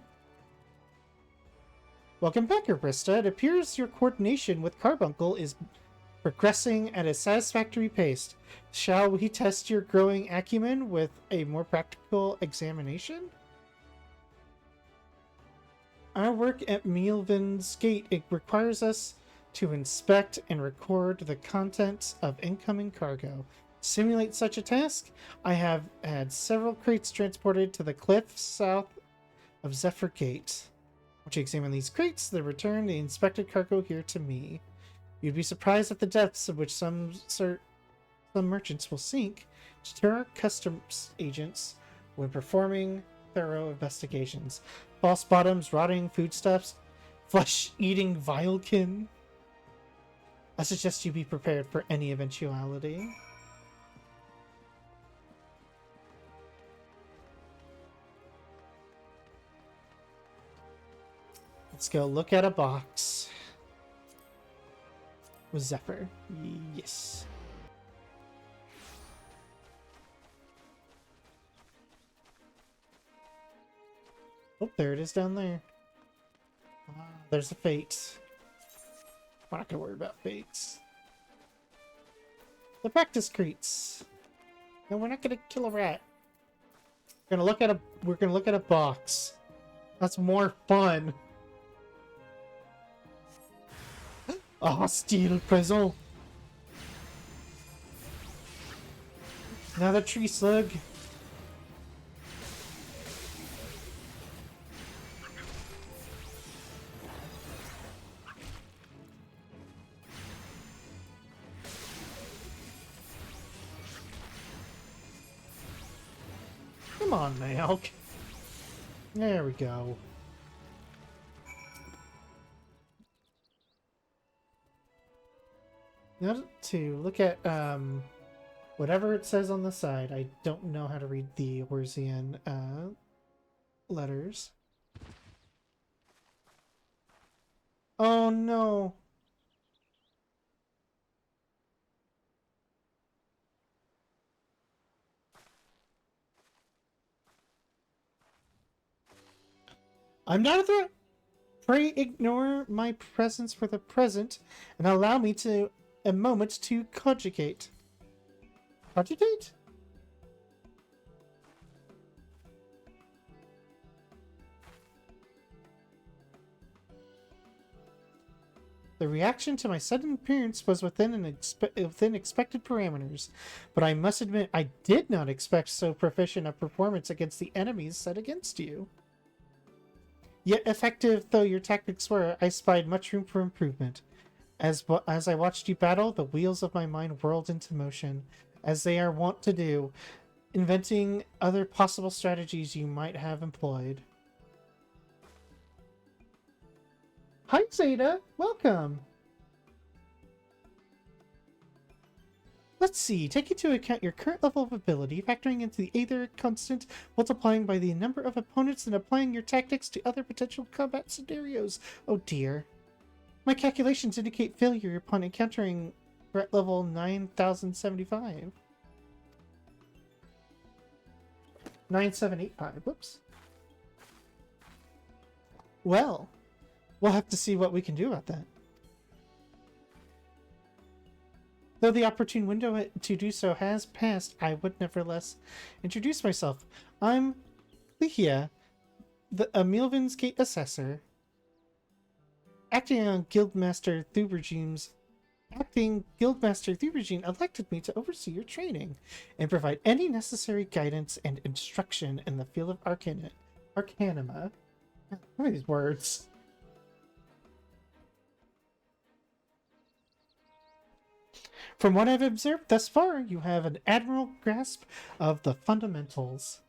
Welcome back, Arista. It appears your coordination with Carbuncle is progressing at a satisfactory pace. Shall we test your growing acumen with a more practical examination? Our work at Mielvin's Gate, it requires us to inspect and record the contents of incoming cargo. To simulate such a task, I have had several crates transported to the cliff south of Zephyr Gate. Once you examine these crates, they return the inspected cargo here to me. You'd be surprised at the depths of which some merchants will sink to deter customs agents when performing thorough investigations. False bottoms, rotting foodstuffs, flesh-eating vilekin. I suggest you be prepared for any eventuality. Let's go look at a box. With Zephyr. Yes. Oh, there it is down there. There's a fate. We're not gonna worry about fates. The practice crates. No, we're not gonna kill a rat. We're gonna look at a box. That's more fun. A hostile present. Another tree slug. Come on, Malk. There we go. Now to look at whatever it says on the side. I don't know how to read the Orsian letters. Oh no. I'm not a threat. Pray ignore my presence for the present and allow me to a moment to cogitate. Cogitate? The reaction to my sudden appearance was within expected parameters, but I must admit I did not expect so proficient a performance against the enemies set against you. Yet effective though your tactics were, I spied much room for improvement. As I watched you battle, the wheels of my mind whirled into motion, as they are wont to do, inventing other possible strategies you might have employed. Hi, Zeta! Welcome! Let's see. Take into account your current level of ability, factoring into the Aether constant, multiplying by the number of opponents, and applying your tactics to other potential combat scenarios. Oh dear. My calculations indicate failure upon encountering threat level 9075. 9785. Whoops. Well, we'll have to see what we can do about that. Though the opportune window to do so has passed, I would nevertheless introduce myself. I'm Lehia, a Milvin's Gate Assessor. Acting Guildmaster Thubergene elected me to oversee your training and provide any necessary guidance and instruction in the field of Arcanima. What are these words? From what I've observed thus far, you have an admirable grasp of the fundamentals.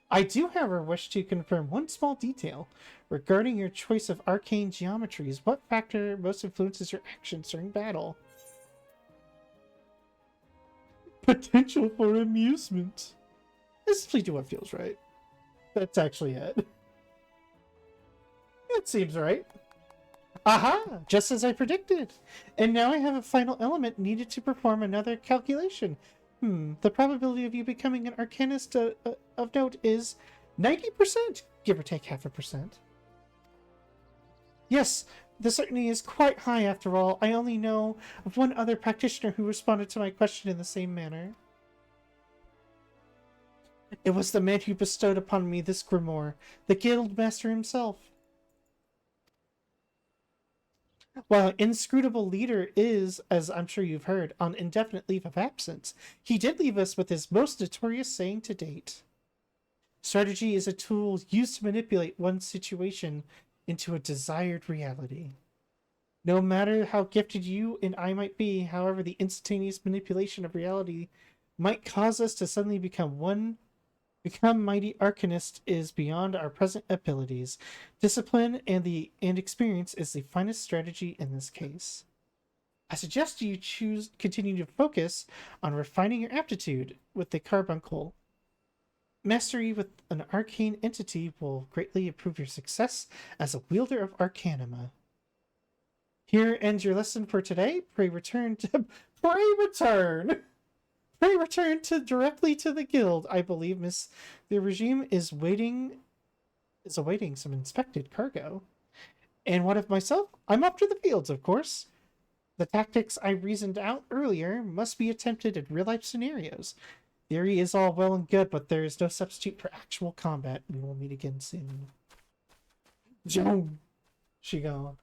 I do, however, wish to confirm one small detail regarding your choice of arcane geometries. What factor most influences your actions during battle? Potential for amusement. Simply do what feels right. That's actually it. It seems right. Aha! Just as I predicted! And now I have a final element needed to perform another calculation. The probability of you becoming an arcanist of note is 90%, give or take 0.5%. Yes, this certainly is quite high after all. I only know of one other practitioner who responded to my question in the same manner. It was the man who bestowed upon me this grimoire, the Guildmaster himself. While an inscrutable leader is, as I'm sure you've heard, on indefinite leave of absence, he did leave us with his most notorious saying to date. Strategy is a tool used to manipulate one situation into a desired reality. No matter how gifted you and I might be, however, the instantaneous manipulation of reality might cause us to suddenly become mighty arcanists is beyond our present abilities. Discipline and experience is the finest strategy in this case. I suggest you continue to focus on refining your aptitude with the carbuncle. Mastery with an arcane entity will greatly improve your success as a wielder of Arcanima. Here ends your lesson for today. Pray return directly to the guild. I believe the regime is awaiting some inspected cargo. And what of myself? I'm off to the fields, of course. The tactics I reasoned out earlier must be attempted in real-life scenarios. Theory is all well and good, but there is no substitute for actual combat. We will meet again soon. Joan! She gone.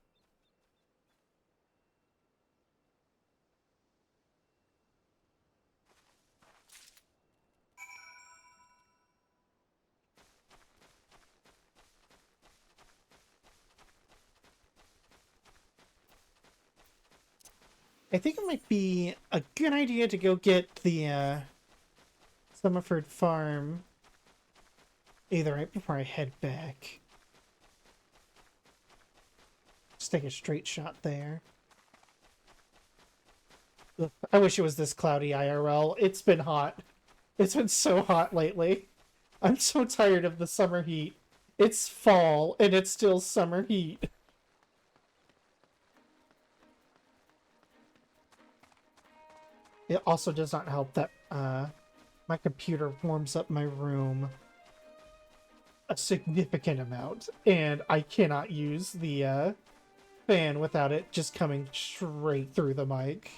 I think it might be a good idea to go get the Summerford farm either right before I head back. Just take a straight shot there. Ugh, I wish it was this cloudy IRL. It's been hot. It's been so hot lately. I'm so tired of the summer heat. It's fall and it's still summer heat. It also does not help that my computer warms up my room. a significant amount, and I cannot use the fan without it just coming straight through the mic.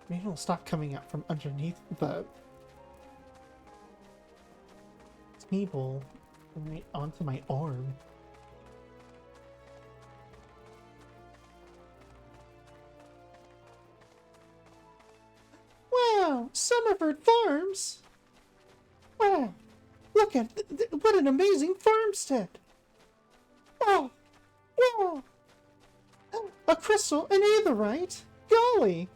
Maybe it'll stop coming out from underneath the table right onto my arm. Wow, Summerford Farms! Wow, look at what an amazing farmstead! Wow, wow! A crystal and aetherite? Golly!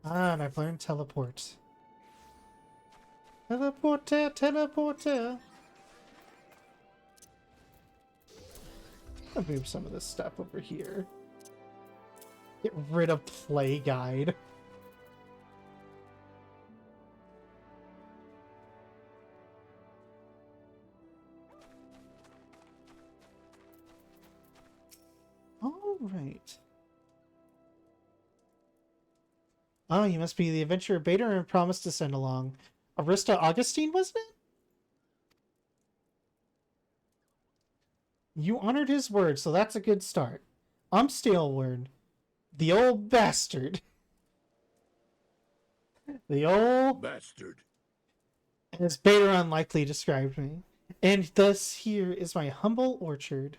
Ah, and I've learned teleport. Teleporter, teleporter. I'll move some of this stuff over here. Get rid of Play Guide. All right. Oh, you must be the adventurer Bader and promised to send along. Arista Augustine, wasn't it? You honored his word, so that's a good start. I'm Staleward. The old bastard. The old Bastard. as Bader unlikely described me. And thus here is my humble orchard.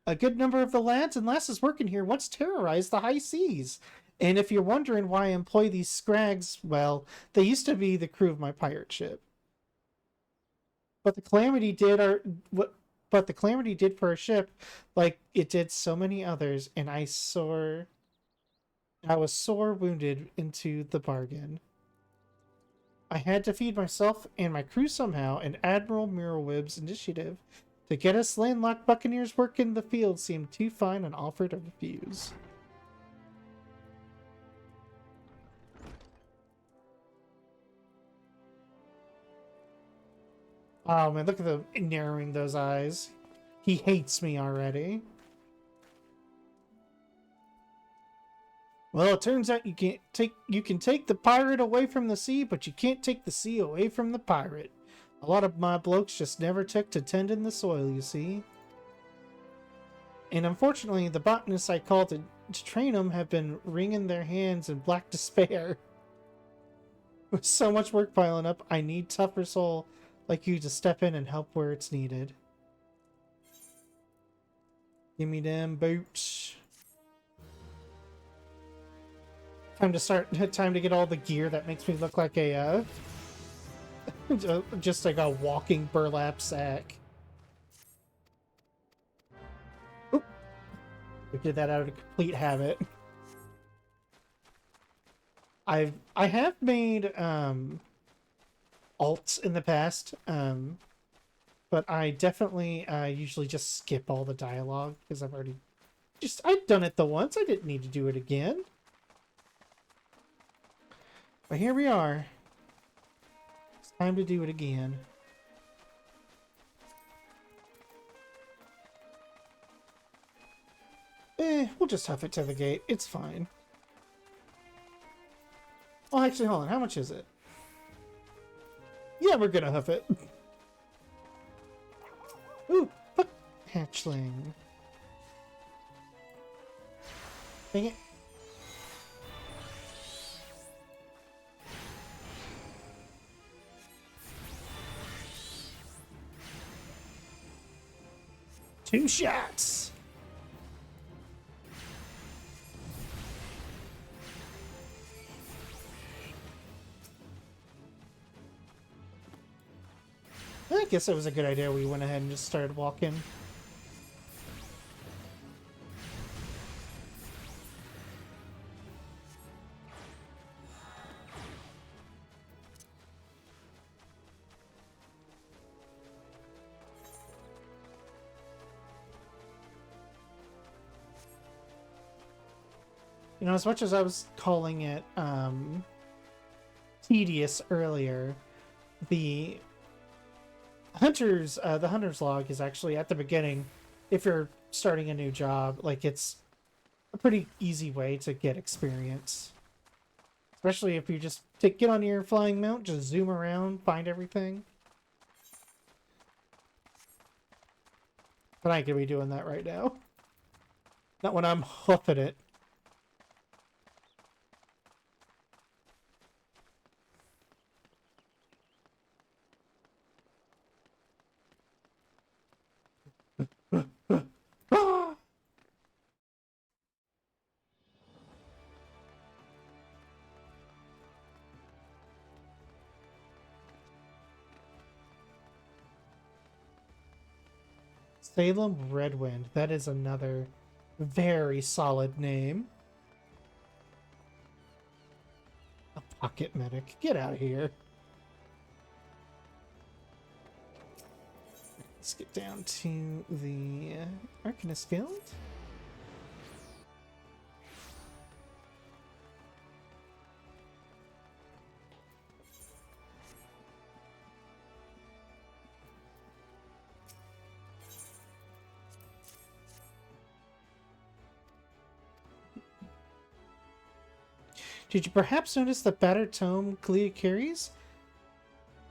A good number of the lads and lasses working here once terrorized the high seas. And if you're wondering why I employ these scrags, well, they used to be the crew of my pirate ship. But the calamity did for our ship, like it did so many others, and I was sore wounded into the bargain. I had to feed myself and my crew somehow, and Admiral Mirrorweb's initiative to get us landlocked buccaneers work in the field seemed too fine an offer to refuse. Oh man, look at the narrowing those eyes. He hates me already. Well, it turns out you can take the pirate away from the sea, but you can't take the sea away from the pirate. A lot of my blokes just never took to tending the soil, you see. And unfortunately, the botanists I called to train them have been wringing their hands in black despair. With so much work piling up, I need tougher soul like you to step in and help where it's needed. Give me them boots. Time to get all the gear that makes me look like a just like a walking burlap sack. Oop. We did that out of complete habit. I have made alts in the past, but I definitely usually just skip all the dialogue because I've done it the once. I didn't need to do it again. But here we are. It's time to do it again. We'll just huff it to the gate. It's fine. Oh, actually, hold on. How much is it? Yeah, we're gonna huff it. Ooh, fuck. Hatchling. Dang it. Two shots. I guess it was a good idea we went ahead and just started walking. You know, as much as I was calling it tedious earlier, the hunter's log is actually at the beginning. If you're starting a new job, like, it's a pretty easy way to get experience. Especially if you just get on your flying mount, just zoom around, find everything. But I ain't gonna be doing that right now. Not when I'm hoofing it. Ah! Salem Redwind. That is another very solid name. A pocket medic. Get out of here. Let's get down to the Arcanist Guild. Did you perhaps notice the battered tome Clea carries?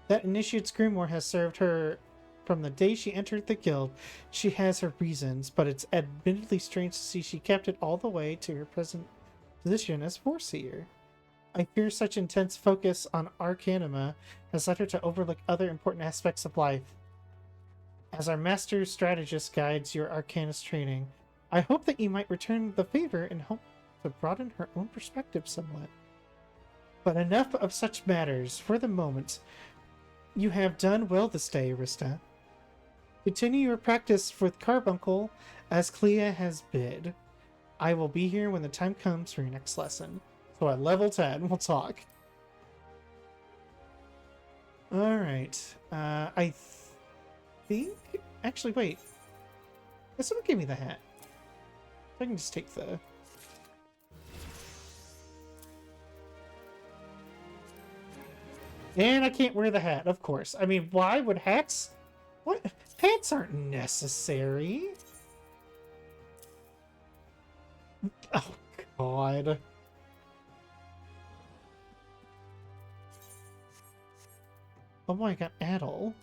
That initiate's grimoire has served her from the day she entered the guild. She has her reasons, but it's admittedly strange to see she kept it all the way to her present position as Foreseer. I fear such intense focus on Arcanima has led her to overlook other important aspects of life. As our master strategist guides your Arcanist training, I hope that you might return the favor and help to broaden her own perspective somewhat. But enough of such matters for the moment. You have done well this day, Arista. Continue your practice with Carbuncle as Clea has bid. I will be here when the time comes for your next lesson. So at level 10, we'll talk. Alright. I think... Actually, wait. This one gave me the hat. I can just take the... And I can't wear the hat, of course. I mean, why would hats... What? Hats aren't necessary. Oh, God. Oh boy, I got Addle.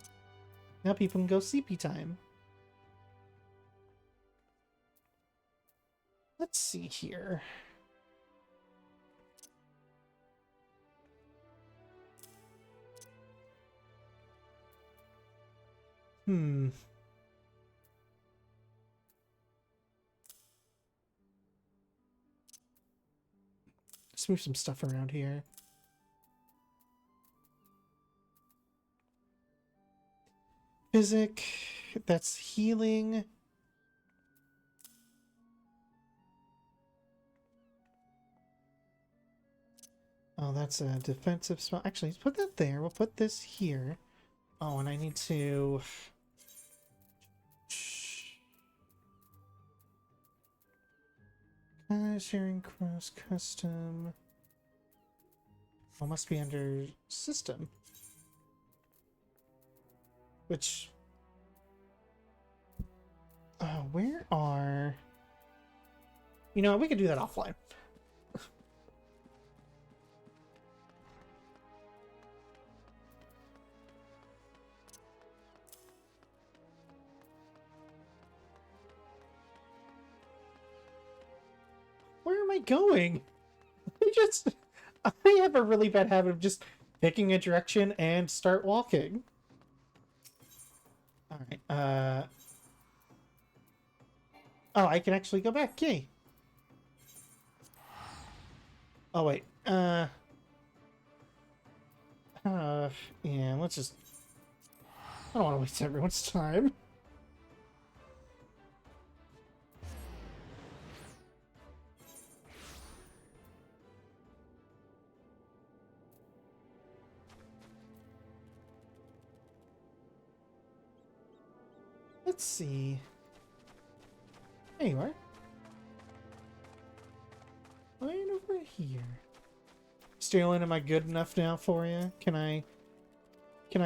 Now people can go CP time. Let's see here. Let's move some stuff around here. Physic, that's healing. Oh, that's a defensive spell. Actually, let's put that there. We'll put this here. Oh, and I need to... sharing cross custom. Oh, must be under system. Which... where are... You know, we could do that offline. Where am I going? I have a really bad habit of just picking a direction and start walking. Alright, oh, I can actually go back, yay! Oh, wait, yeah, let's just... I don't want to waste everyone's time. Let's see. There you are. Right over here. Sterling, am I good enough now for you? Can I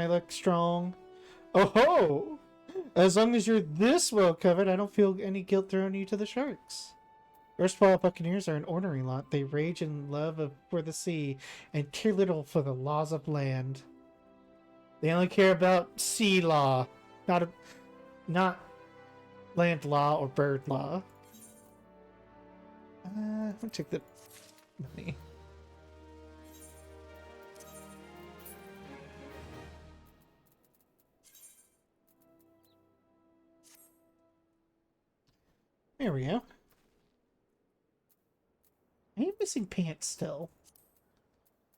look strong? Oh ho! As long as you're this well covered, I don't feel any guilt throwing you to the sharks. Erstwhile Buccaneers are an ornery lot. They rage in love for the sea and care little for the laws of land. They only care about sea law, not land law or bird law. I'll take the money. There we go. I am missing pants still.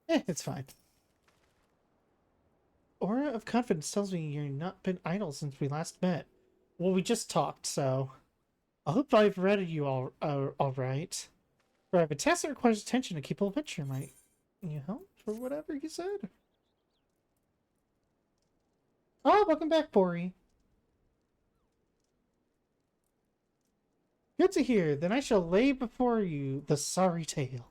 It's fine. Aura of confidence tells me you've not been idle since we last met. Well, we just talked, so I hope I've read you all right. For I have a task that requires attention to keep a picture. Might you help for whatever you said? Oh, welcome back, Bori. Good to hear. Then I shall lay before you the sorry tale.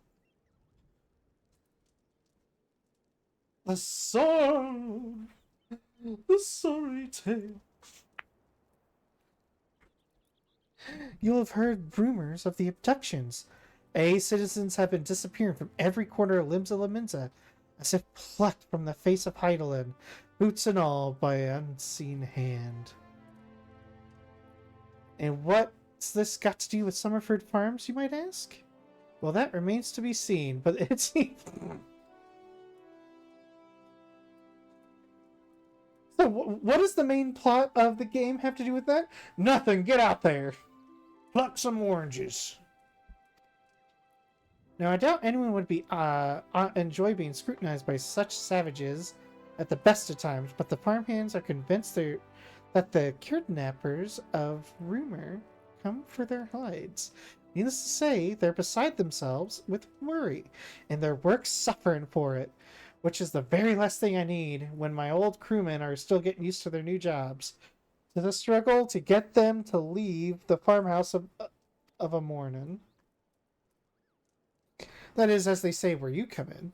The sorry tale. You'll have heard rumors of the abductions. Citizens have been disappearing from every corner of Limsa Laminsa, as if plucked from the face of Heidelin, boots and all, by an unseen hand. And what's this got to do with Summerford Farms, you might ask? Well, that remains to be seen, but it's... So, what does the main plot of the game have to do with that? Nothing, get out there! Pluck some oranges. Now, I doubt anyone would be enjoy being scrutinized by such savages at the best of times, but the farmhands are convinced that the kidnappers of rumor come for their hides. Needless to say, they're beside themselves with worry, and their work's suffering for it, which is the very last thing I need when my old crewmen are still getting used to their new jobs. To the struggle to get them to leave the farmhouse of a morning. That is, as they say, where you come in.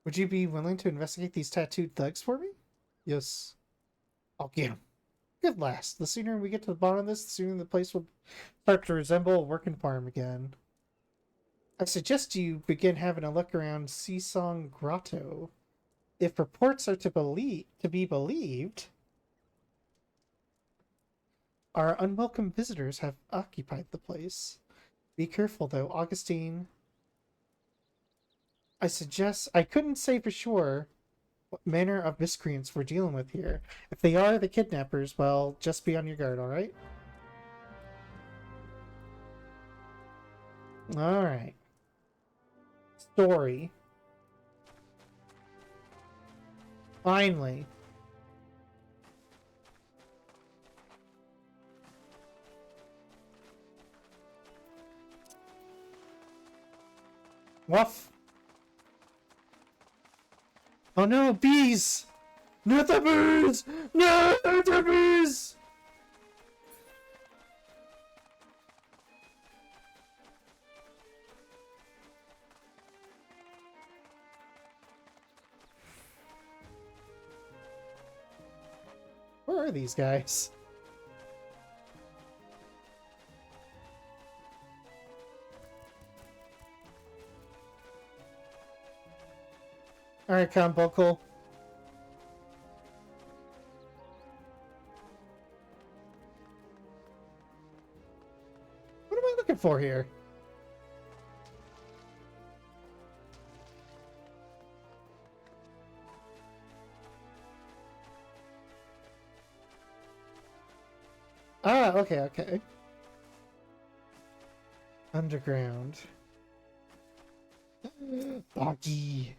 Would you be willing to investigate these tattooed thugs for me? Yes. I'll get them. Good last. The sooner we get to the bottom of this, the sooner the place will start to resemble a working farm again. I suggest you begin having a look around Seasong Grotto. If reports are to be believed, our unwelcome visitors have occupied the place. Be careful, though, Augustine. I couldn't say for sure what manner of miscreants we're dealing with here. If they are the kidnappers, well, just be on your guard, alright? Alright. Story. Finally. Woof. Oh no, bees! Not the bees! No, not the bees! Where are these guys? Alright, Count Buckle. What am I looking for here? Ah, okay. Underground. Boggy.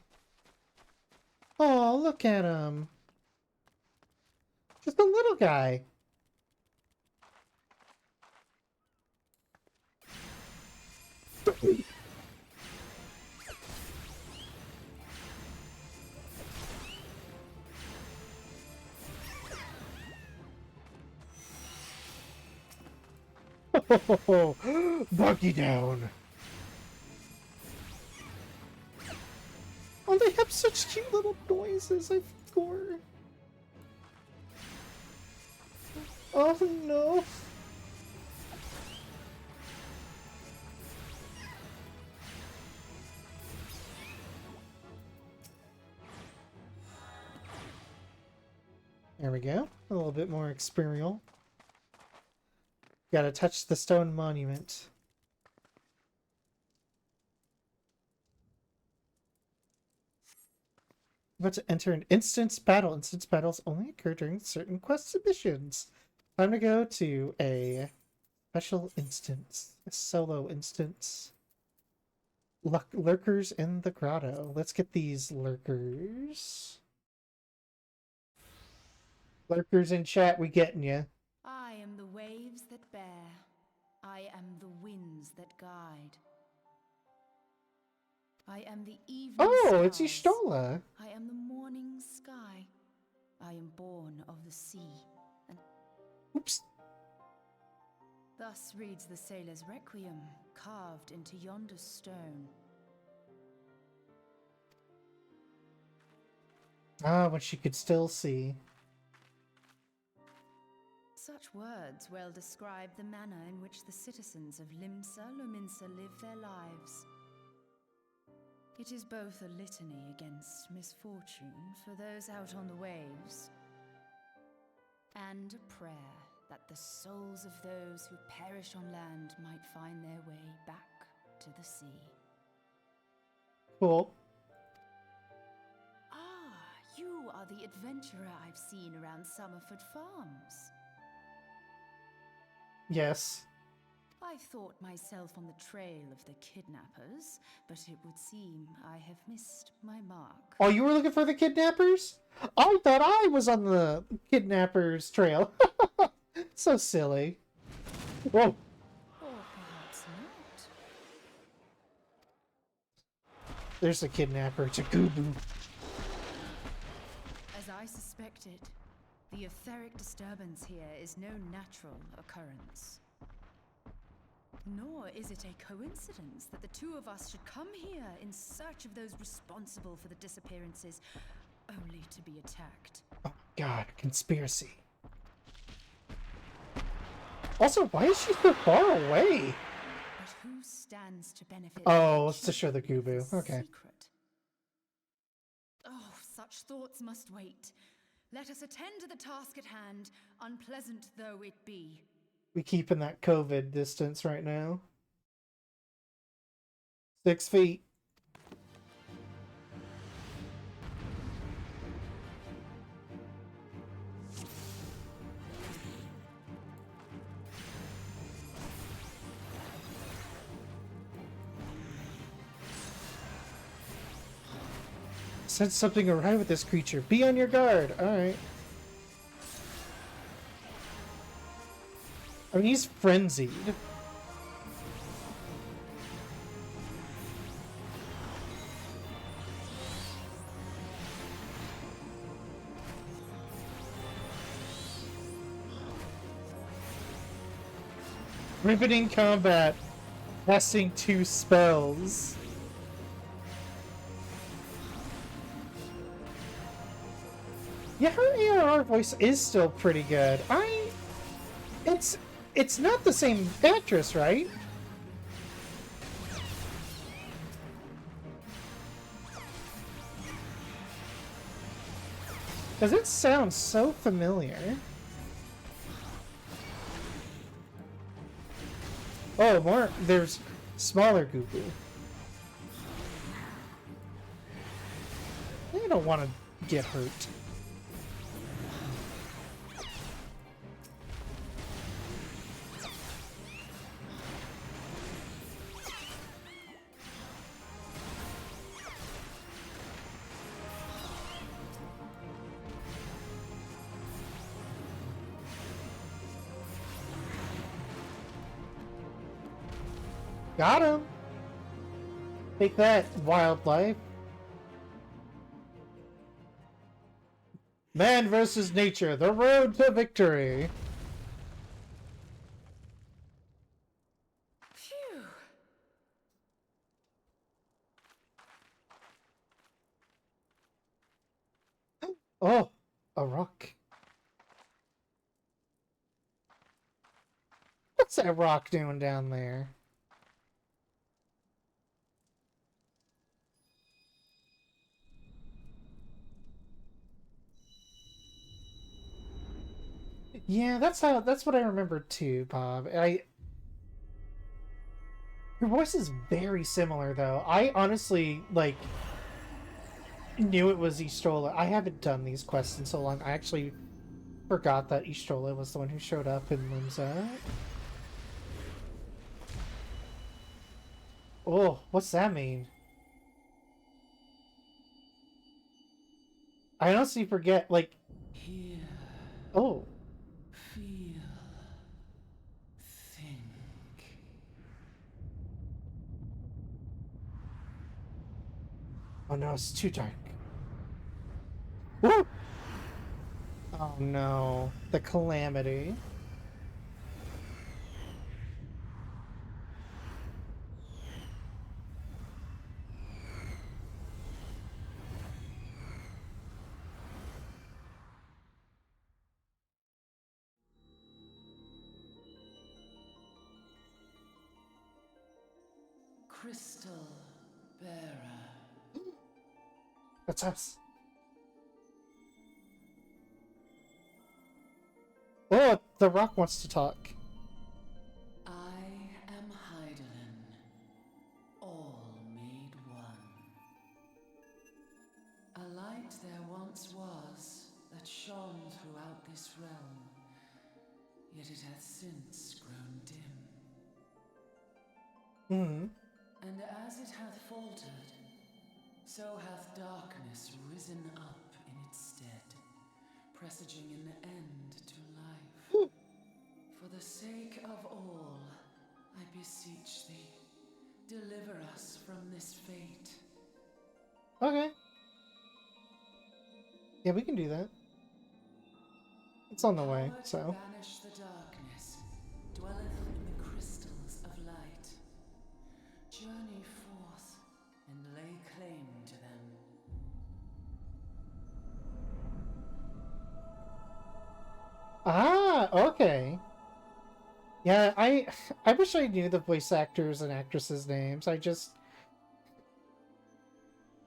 Oh, look at him. Just a little guy. Buggy down. Oh, they have such cute little noises, I score. Oh no. There we go. A little bit more experiential. Gotta touch the stone monument. About to enter an instance battle. Instance battles only occur during certain quest submissions. Time to go to a special instance. A solo instance. Lurkers in the grotto. Let's get these lurkers. Lurkers in chat, we getting ya. I am the waves that bear. I am the winds that guide. I am the evening Oh, it's stars. Ishtola. I am the morning sky. I am born of the sea. And Oops. thus reads the sailor's requiem, carved into yonder stone. Ah, what she could still see. Such words well describe the manner in which the citizens of Limsa Lominsa live their lives. It is both a litany against misfortune for those out on the waves, and a prayer that the souls of those who perish on land might find their way back to the sea. Cool. Ah, you are the adventurer I've seen around Summerford Farms. Yes. I thought myself on the trail of the kidnappers, but it would seem I have missed my mark. Oh, you were looking for the kidnappers? I thought I was on the kidnappers trail. So silly. Whoa. Or perhaps not. There's a kidnapper. It's a Goobu. As I suspected, the etheric disturbance here is no natural occurrence. Nor is it a coincidence that the two of us should come here in search of those responsible for the disappearances, only to be attacked. Oh god, conspiracy. Also, why is she so far away? But who stands to benefit? Oh, from it's to show the keeping Goobu. this Okay. secret? Oh, such thoughts must wait. Let us attend to the task at hand, unpleasant though it be. We keep in that COVID distance right now. 6 feet. Sense something awry with this creature. Be on your guard. Alright. I mean, he's frenzied. Riveting combat. Casting 2 spells. Yeah, her ARR voice is still pretty good. It's not the same actress, right? Because it sounds so familiar. Oh, more. There's smaller Googu. They don't want to get hurt. Got him! Take that, wildlife. Man versus nature, the road to victory. Phew. a rock. What's that rock doing down there? Yeah, that's what I remember too, Bob. Your voice is very similar though. I honestly like knew it was Istrola. I haven't done these quests in so long. I actually forgot that Istrola was the one who showed up in Limsa. Oh, what's that mean? I honestly forget, like... Hear, Oh. feel, think. Oh no, it's too dark. Woo! Oh no. The calamity. Crystal bearer. That's us. Oh, the rock wants to talk. I am Heidelin, all made one. A light there once was that shone throughout this realm, yet it hath since grown dim. Hmm. And as it hath faltered, so hath darkness risen up in its stead, presaging an end to life. For the sake of all, I beseech thee, deliver us from this fate. Okay. Yeah, we can do that. It's on the way, Power to so... banish the darkness dwelleth in the crystals of light. Journey forth and lay claim to them. Ah, okay. Yeah, I wish I knew the voice actors and actresses' names.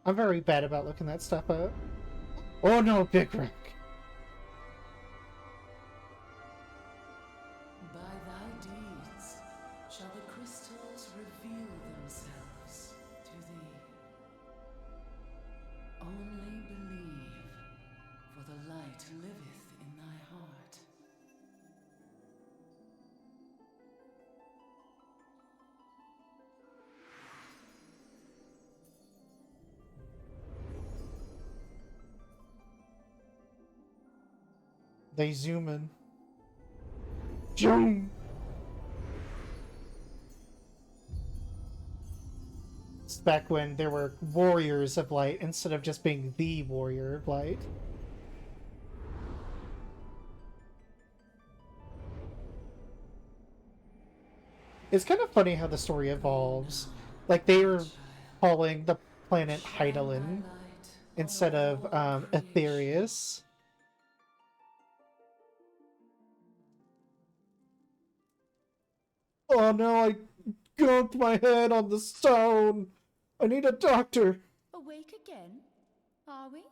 I'm very bad about looking that stuff up. Oh no, Big Rick. By thy deeds shall the crystals reveal themselves to thee. Only believe, for the light liveth in thy heart. They zoom in. Zoom! It's back when there were warriors of light instead of just being the warrior of light. It's kind of funny how the story evolves. Like, they were calling the planet Heidelin instead of Aetherius. Oh no, I gunked my head on the stone! I need a doctor! Awake again? Are we?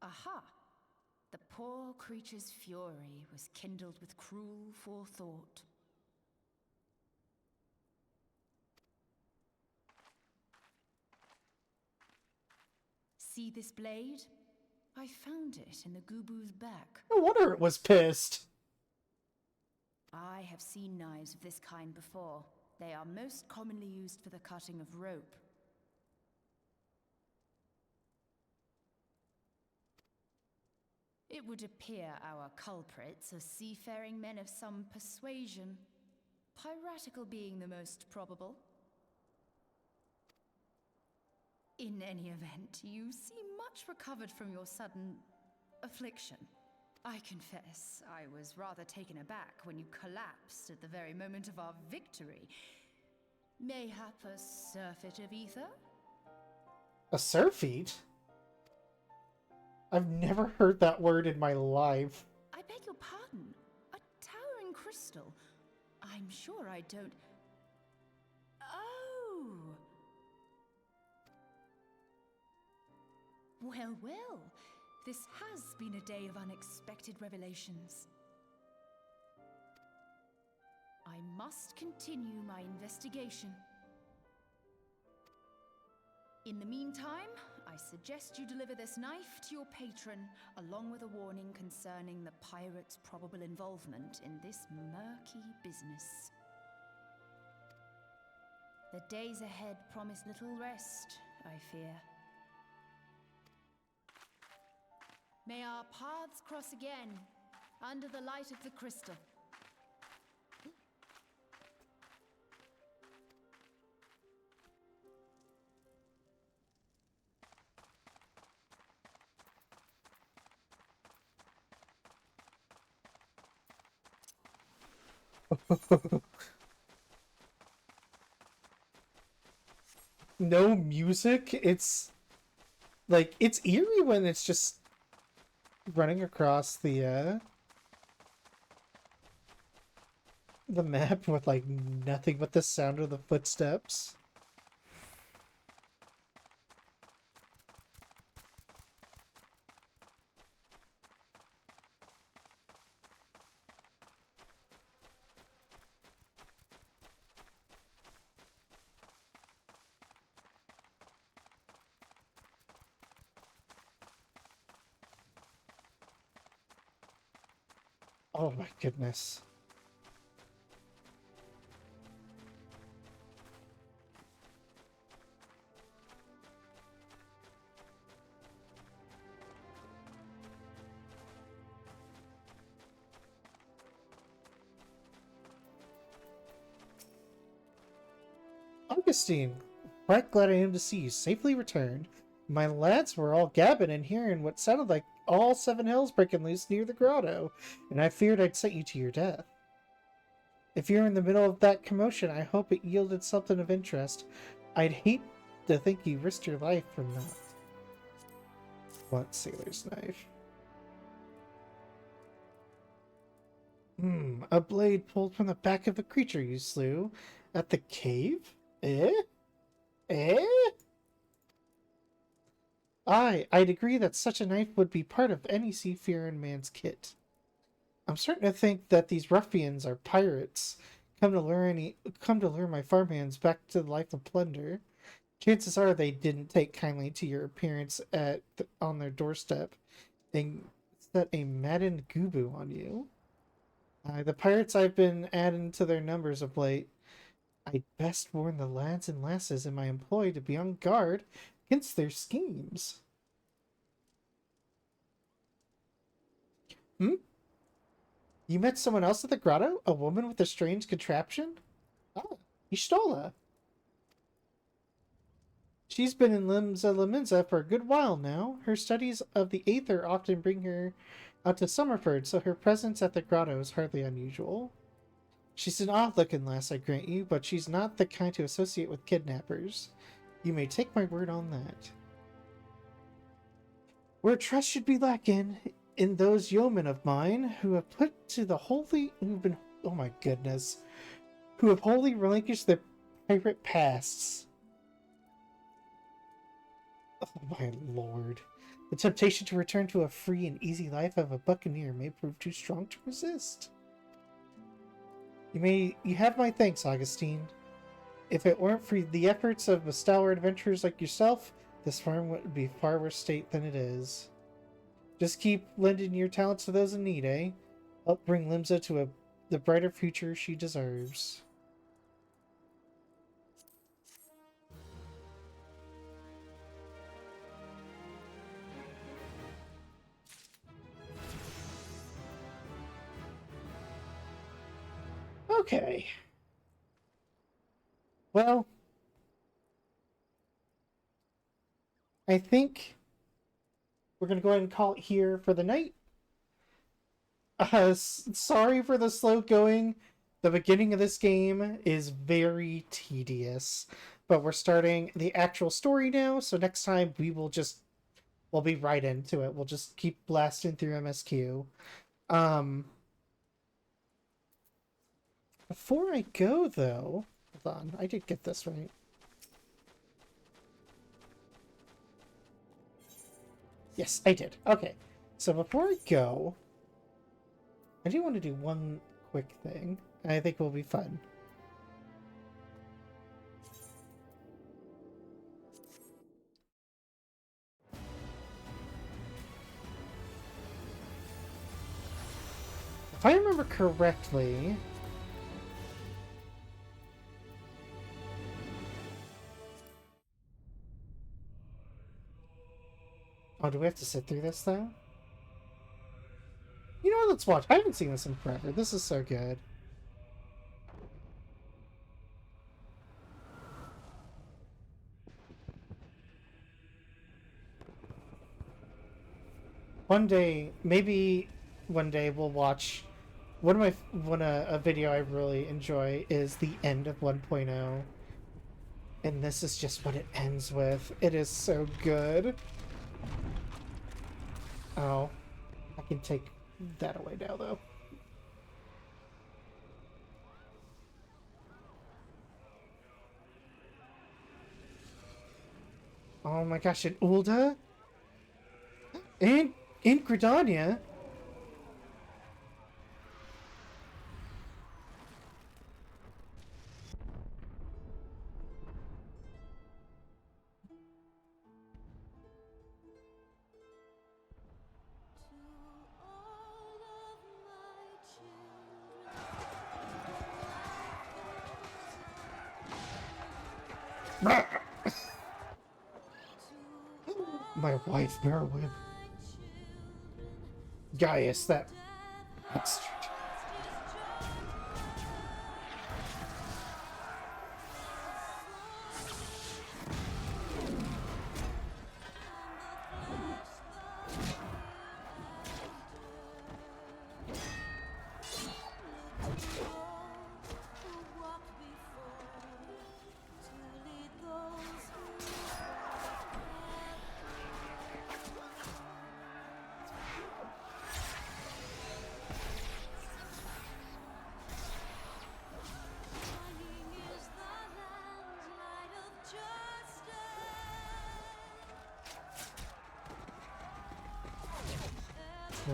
Aha! The poor creature's fury was kindled with cruel forethought. See this blade? I found it in the Gubu's back. No wonder it was pissed. I have seen knives of this kind before. They are most commonly used for the cutting of rope. It would appear our culprits are seafaring men of some persuasion, piratical being the most probable. In any event, you seem much recovered from your sudden affliction. I confess, I was rather taken aback when you collapsed at the very moment of our victory. Mayhap a surfeit of ether? A surfeit? I've never heard that word in my life. I beg your pardon. A towering crystal. I'm sure I don't. Oh! Well, well. This has been a day of unexpected revelations. I must continue my investigation. In the meantime, I suggest you deliver this knife to your patron, along with a warning concerning the pirate's probable involvement in this murky business. The days ahead promise little rest, I fear. May our paths cross again, under the light of the crystal. No music? It's like, it's eerie when it's just running across the map with like nothing but the sound of the footsteps. Oh my goodness. Augustine, quite glad I am to see you safely returned. My lads were all gabbing and hearing what sounded like all seven hells breaking loose near the grotto, and I feared I'd set you to your death. If you're in the middle of that commotion, I hope it yielded something of interest. I'd hate to think you risked your life for nothing. What sailor's knife? A blade pulled from the back of the creature you slew at the cave? Eh? Eh? I'd agree that such a knife would be part of any seafaring man's kit. I'm starting to think that these ruffians are pirates, come to lure my farmhands back to the life of plunder. Chances are they didn't take kindly to your appearance on their doorstep and set a maddened gubu on you. The pirates I've been adding to their numbers of late. I'd best warn the lads and lasses in my employ to be on guard against their schemes. You met someone else at the grotto? A woman with a strange contraption? Ah, Ishtola. She's been in Limsa for a good while now. Her studies of the Aether often bring her out to Summerford, so her presence at the grotto is hardly unusual. She's an odd-looking lass, I grant you, but she's not the kind to associate with kidnappers. You may take my word on that. Where trust should be lacking, in those yeomen of mine who have who have wholly relinquished their pirate pasts. Oh my lord. The temptation to return to a free and easy life of a buccaneer may prove too strong to resist. You have my thanks, Augustine. If it weren't for the efforts of a stalwart adventurers like yourself, this farm would be far worse state than it is. Just keep lending your talents to those in need, eh? Help bring Limsa to the brighter future she deserves. Okay. Well, I think we're going to go ahead and call it here for the night. Sorry for the slow going. The beginning of this game is very tedious, but we're starting the actual story now, so next time we will just we'll be right into it. We'll just keep blasting through MSQ. Before I go, though... Hold on, I did get this right. Yes, I did. Okay, so before I go, I do want to do one quick thing. I think will be fun. If I remember correctly... Oh, do we have to sit through this, though? You know what? Let's watch. I haven't seen this in forever. This is so good. One day, maybe one day we'll watch... a video I really enjoy is the end of 1.0. And this is just what it ends with. It is so good. Oh, I can take that away now, though. Oh my gosh, and Ulda? And Gridania? My wife, Merwin. Gaius, that bastard.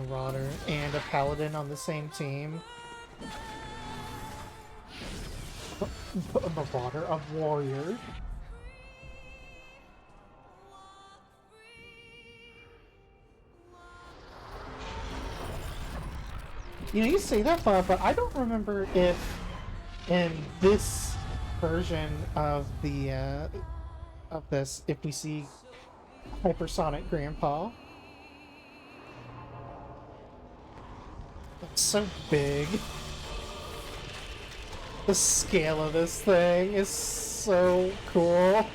Marauder and a paladin on the same team. A marauder, a warrior. You know, you say that, but I don't remember if in this version of the if we see hypersonic grandpa. It's so big. The scale of this thing is so cool.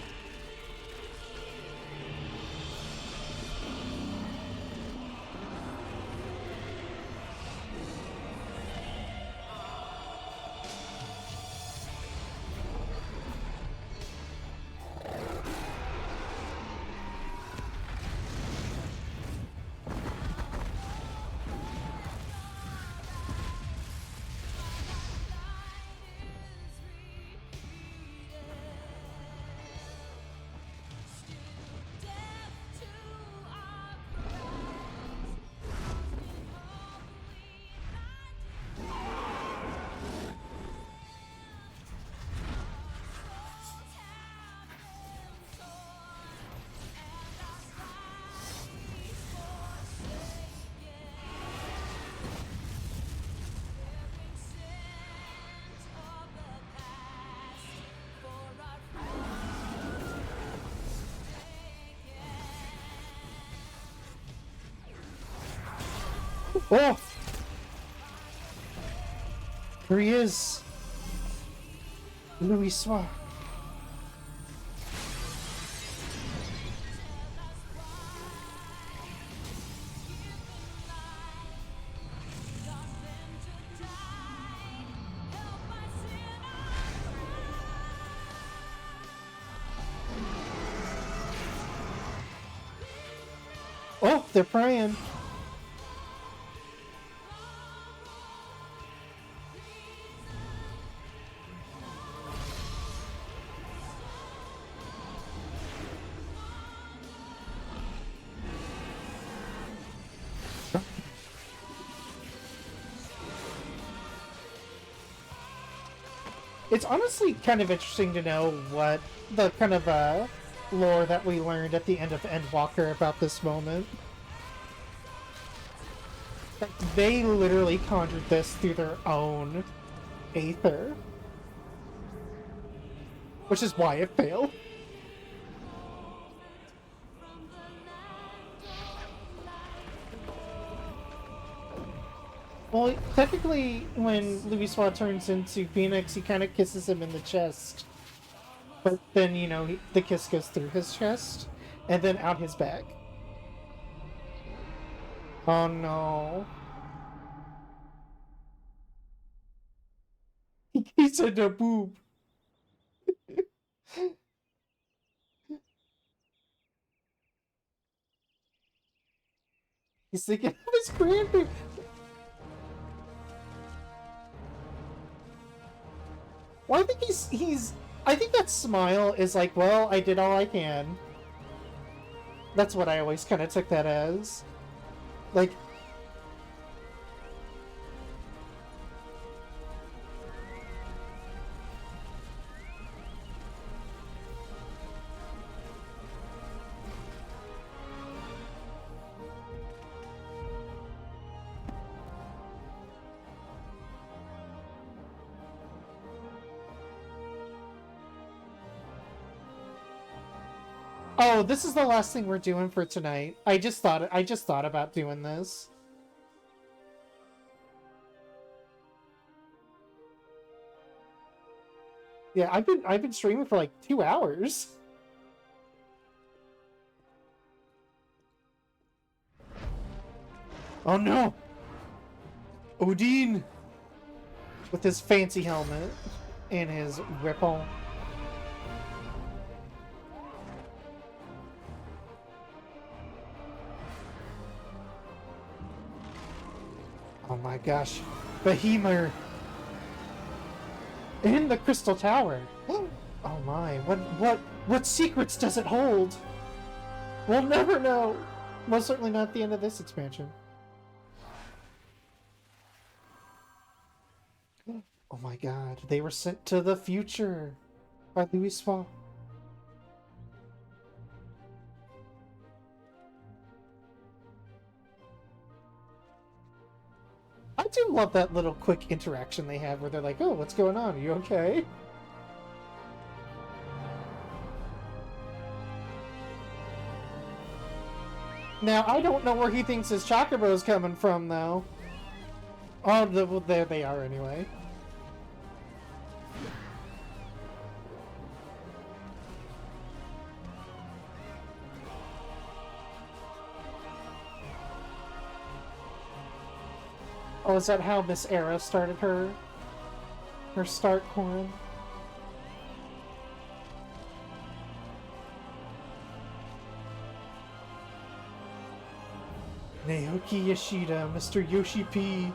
Oh! There he is! Louis Soir. Oh, they're praying. It's honestly kind of interesting to know what the kind of lore that we learned at the end of Endwalker about this moment. Like, they literally conjured this through their own aether. Which is why it failed. Well, technically, when Louisoix turns into Phoenix, he kind of kisses him in the chest. But then, you know, the kiss goes through his chest, and then out his back. Oh no. He said a boob. He's thinking of his grandparents. Well, I think I think that smile is like, well, I did all I can. That's what I always kind of took that as. Like, oh, this is the last thing we're doing for tonight. I just thought about doing this. Yeah, I've been streaming for like 2 hours. Oh no! Odin! With his fancy helmet and his ripple. Oh my gosh. Behemoth! In the Crystal Tower! Oh my, what secrets does it hold? We'll never know! Most certainly not at the end of this expansion. Oh my god, they were sent to the future by Louisoix. I do love that little quick interaction they have where they're like, oh, what's going on? Are you okay? Now, I don't know where he thinks his Chocobo's coming from, though. Oh, well, there they are anyway. Oh, is that how Miss Era started her start, Corin? Naoki Yoshida, Mr. Yoshi P.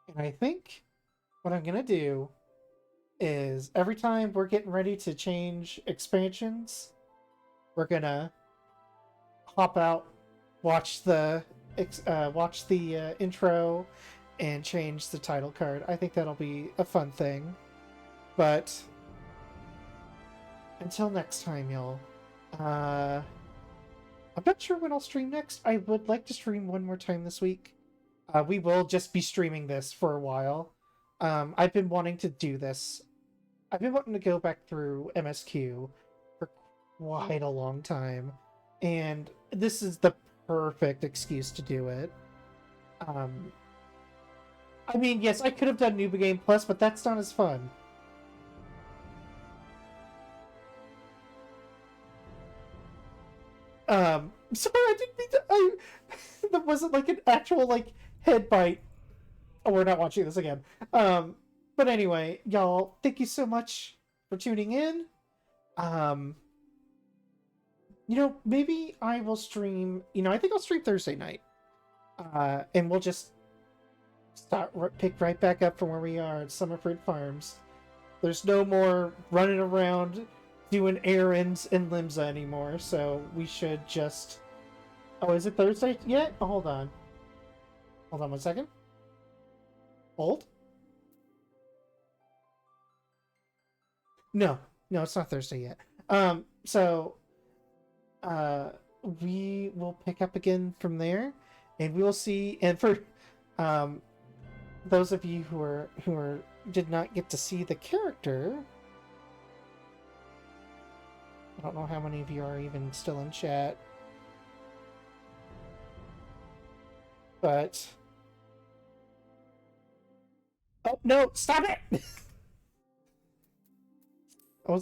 And I think what I'm gonna do is every time we're getting ready to change expansions, we're gonna hop out, watch the intro, and change the title card. I think that'll be a fun thing. But until next time, y'all. I'm not sure when I'll stream next. I would like to stream one more time this week. We will just be streaming this for a while. I've been wanting to do this. I've been wanting to go back through MSQ for quite a long time, and this is the perfect excuse to do it. I mean, yes, I could have done New Game Plus, but that's not as fun. Sorry, I didn't mean to. The wasn't like an actual like head bite. Oh, we're not watching this again. But anyway, y'all, thank you so much for tuning in. Maybe I will stream. I think I'll stream Thursday night. And we'll just pick right back up from where we are at Summerfruit Farms. There's no more running around doing errands in Limsa anymore, so we should just... Oh, is it Thursday yet? Oh, hold on. Hold on 1 second. Hold. No, it's not Thursday yet. We will pick up again from there, and we will see. And for those of you who did not get to see the character, I don't know how many of you are even still in chat, but oh no! Stop it! I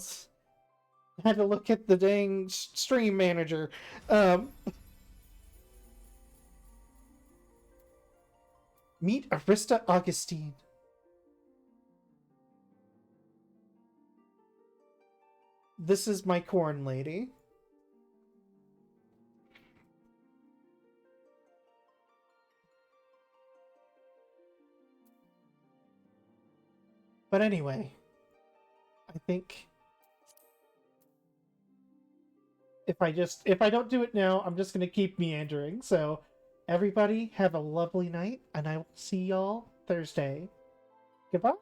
had to look at the dang stream manager. Meet Arista Augustine. This is my corn lady. But anyway, I think if I don't do it now, I'm just going to keep meandering. So everybody have a lovely night, and I will see y'all Thursday. Goodbye.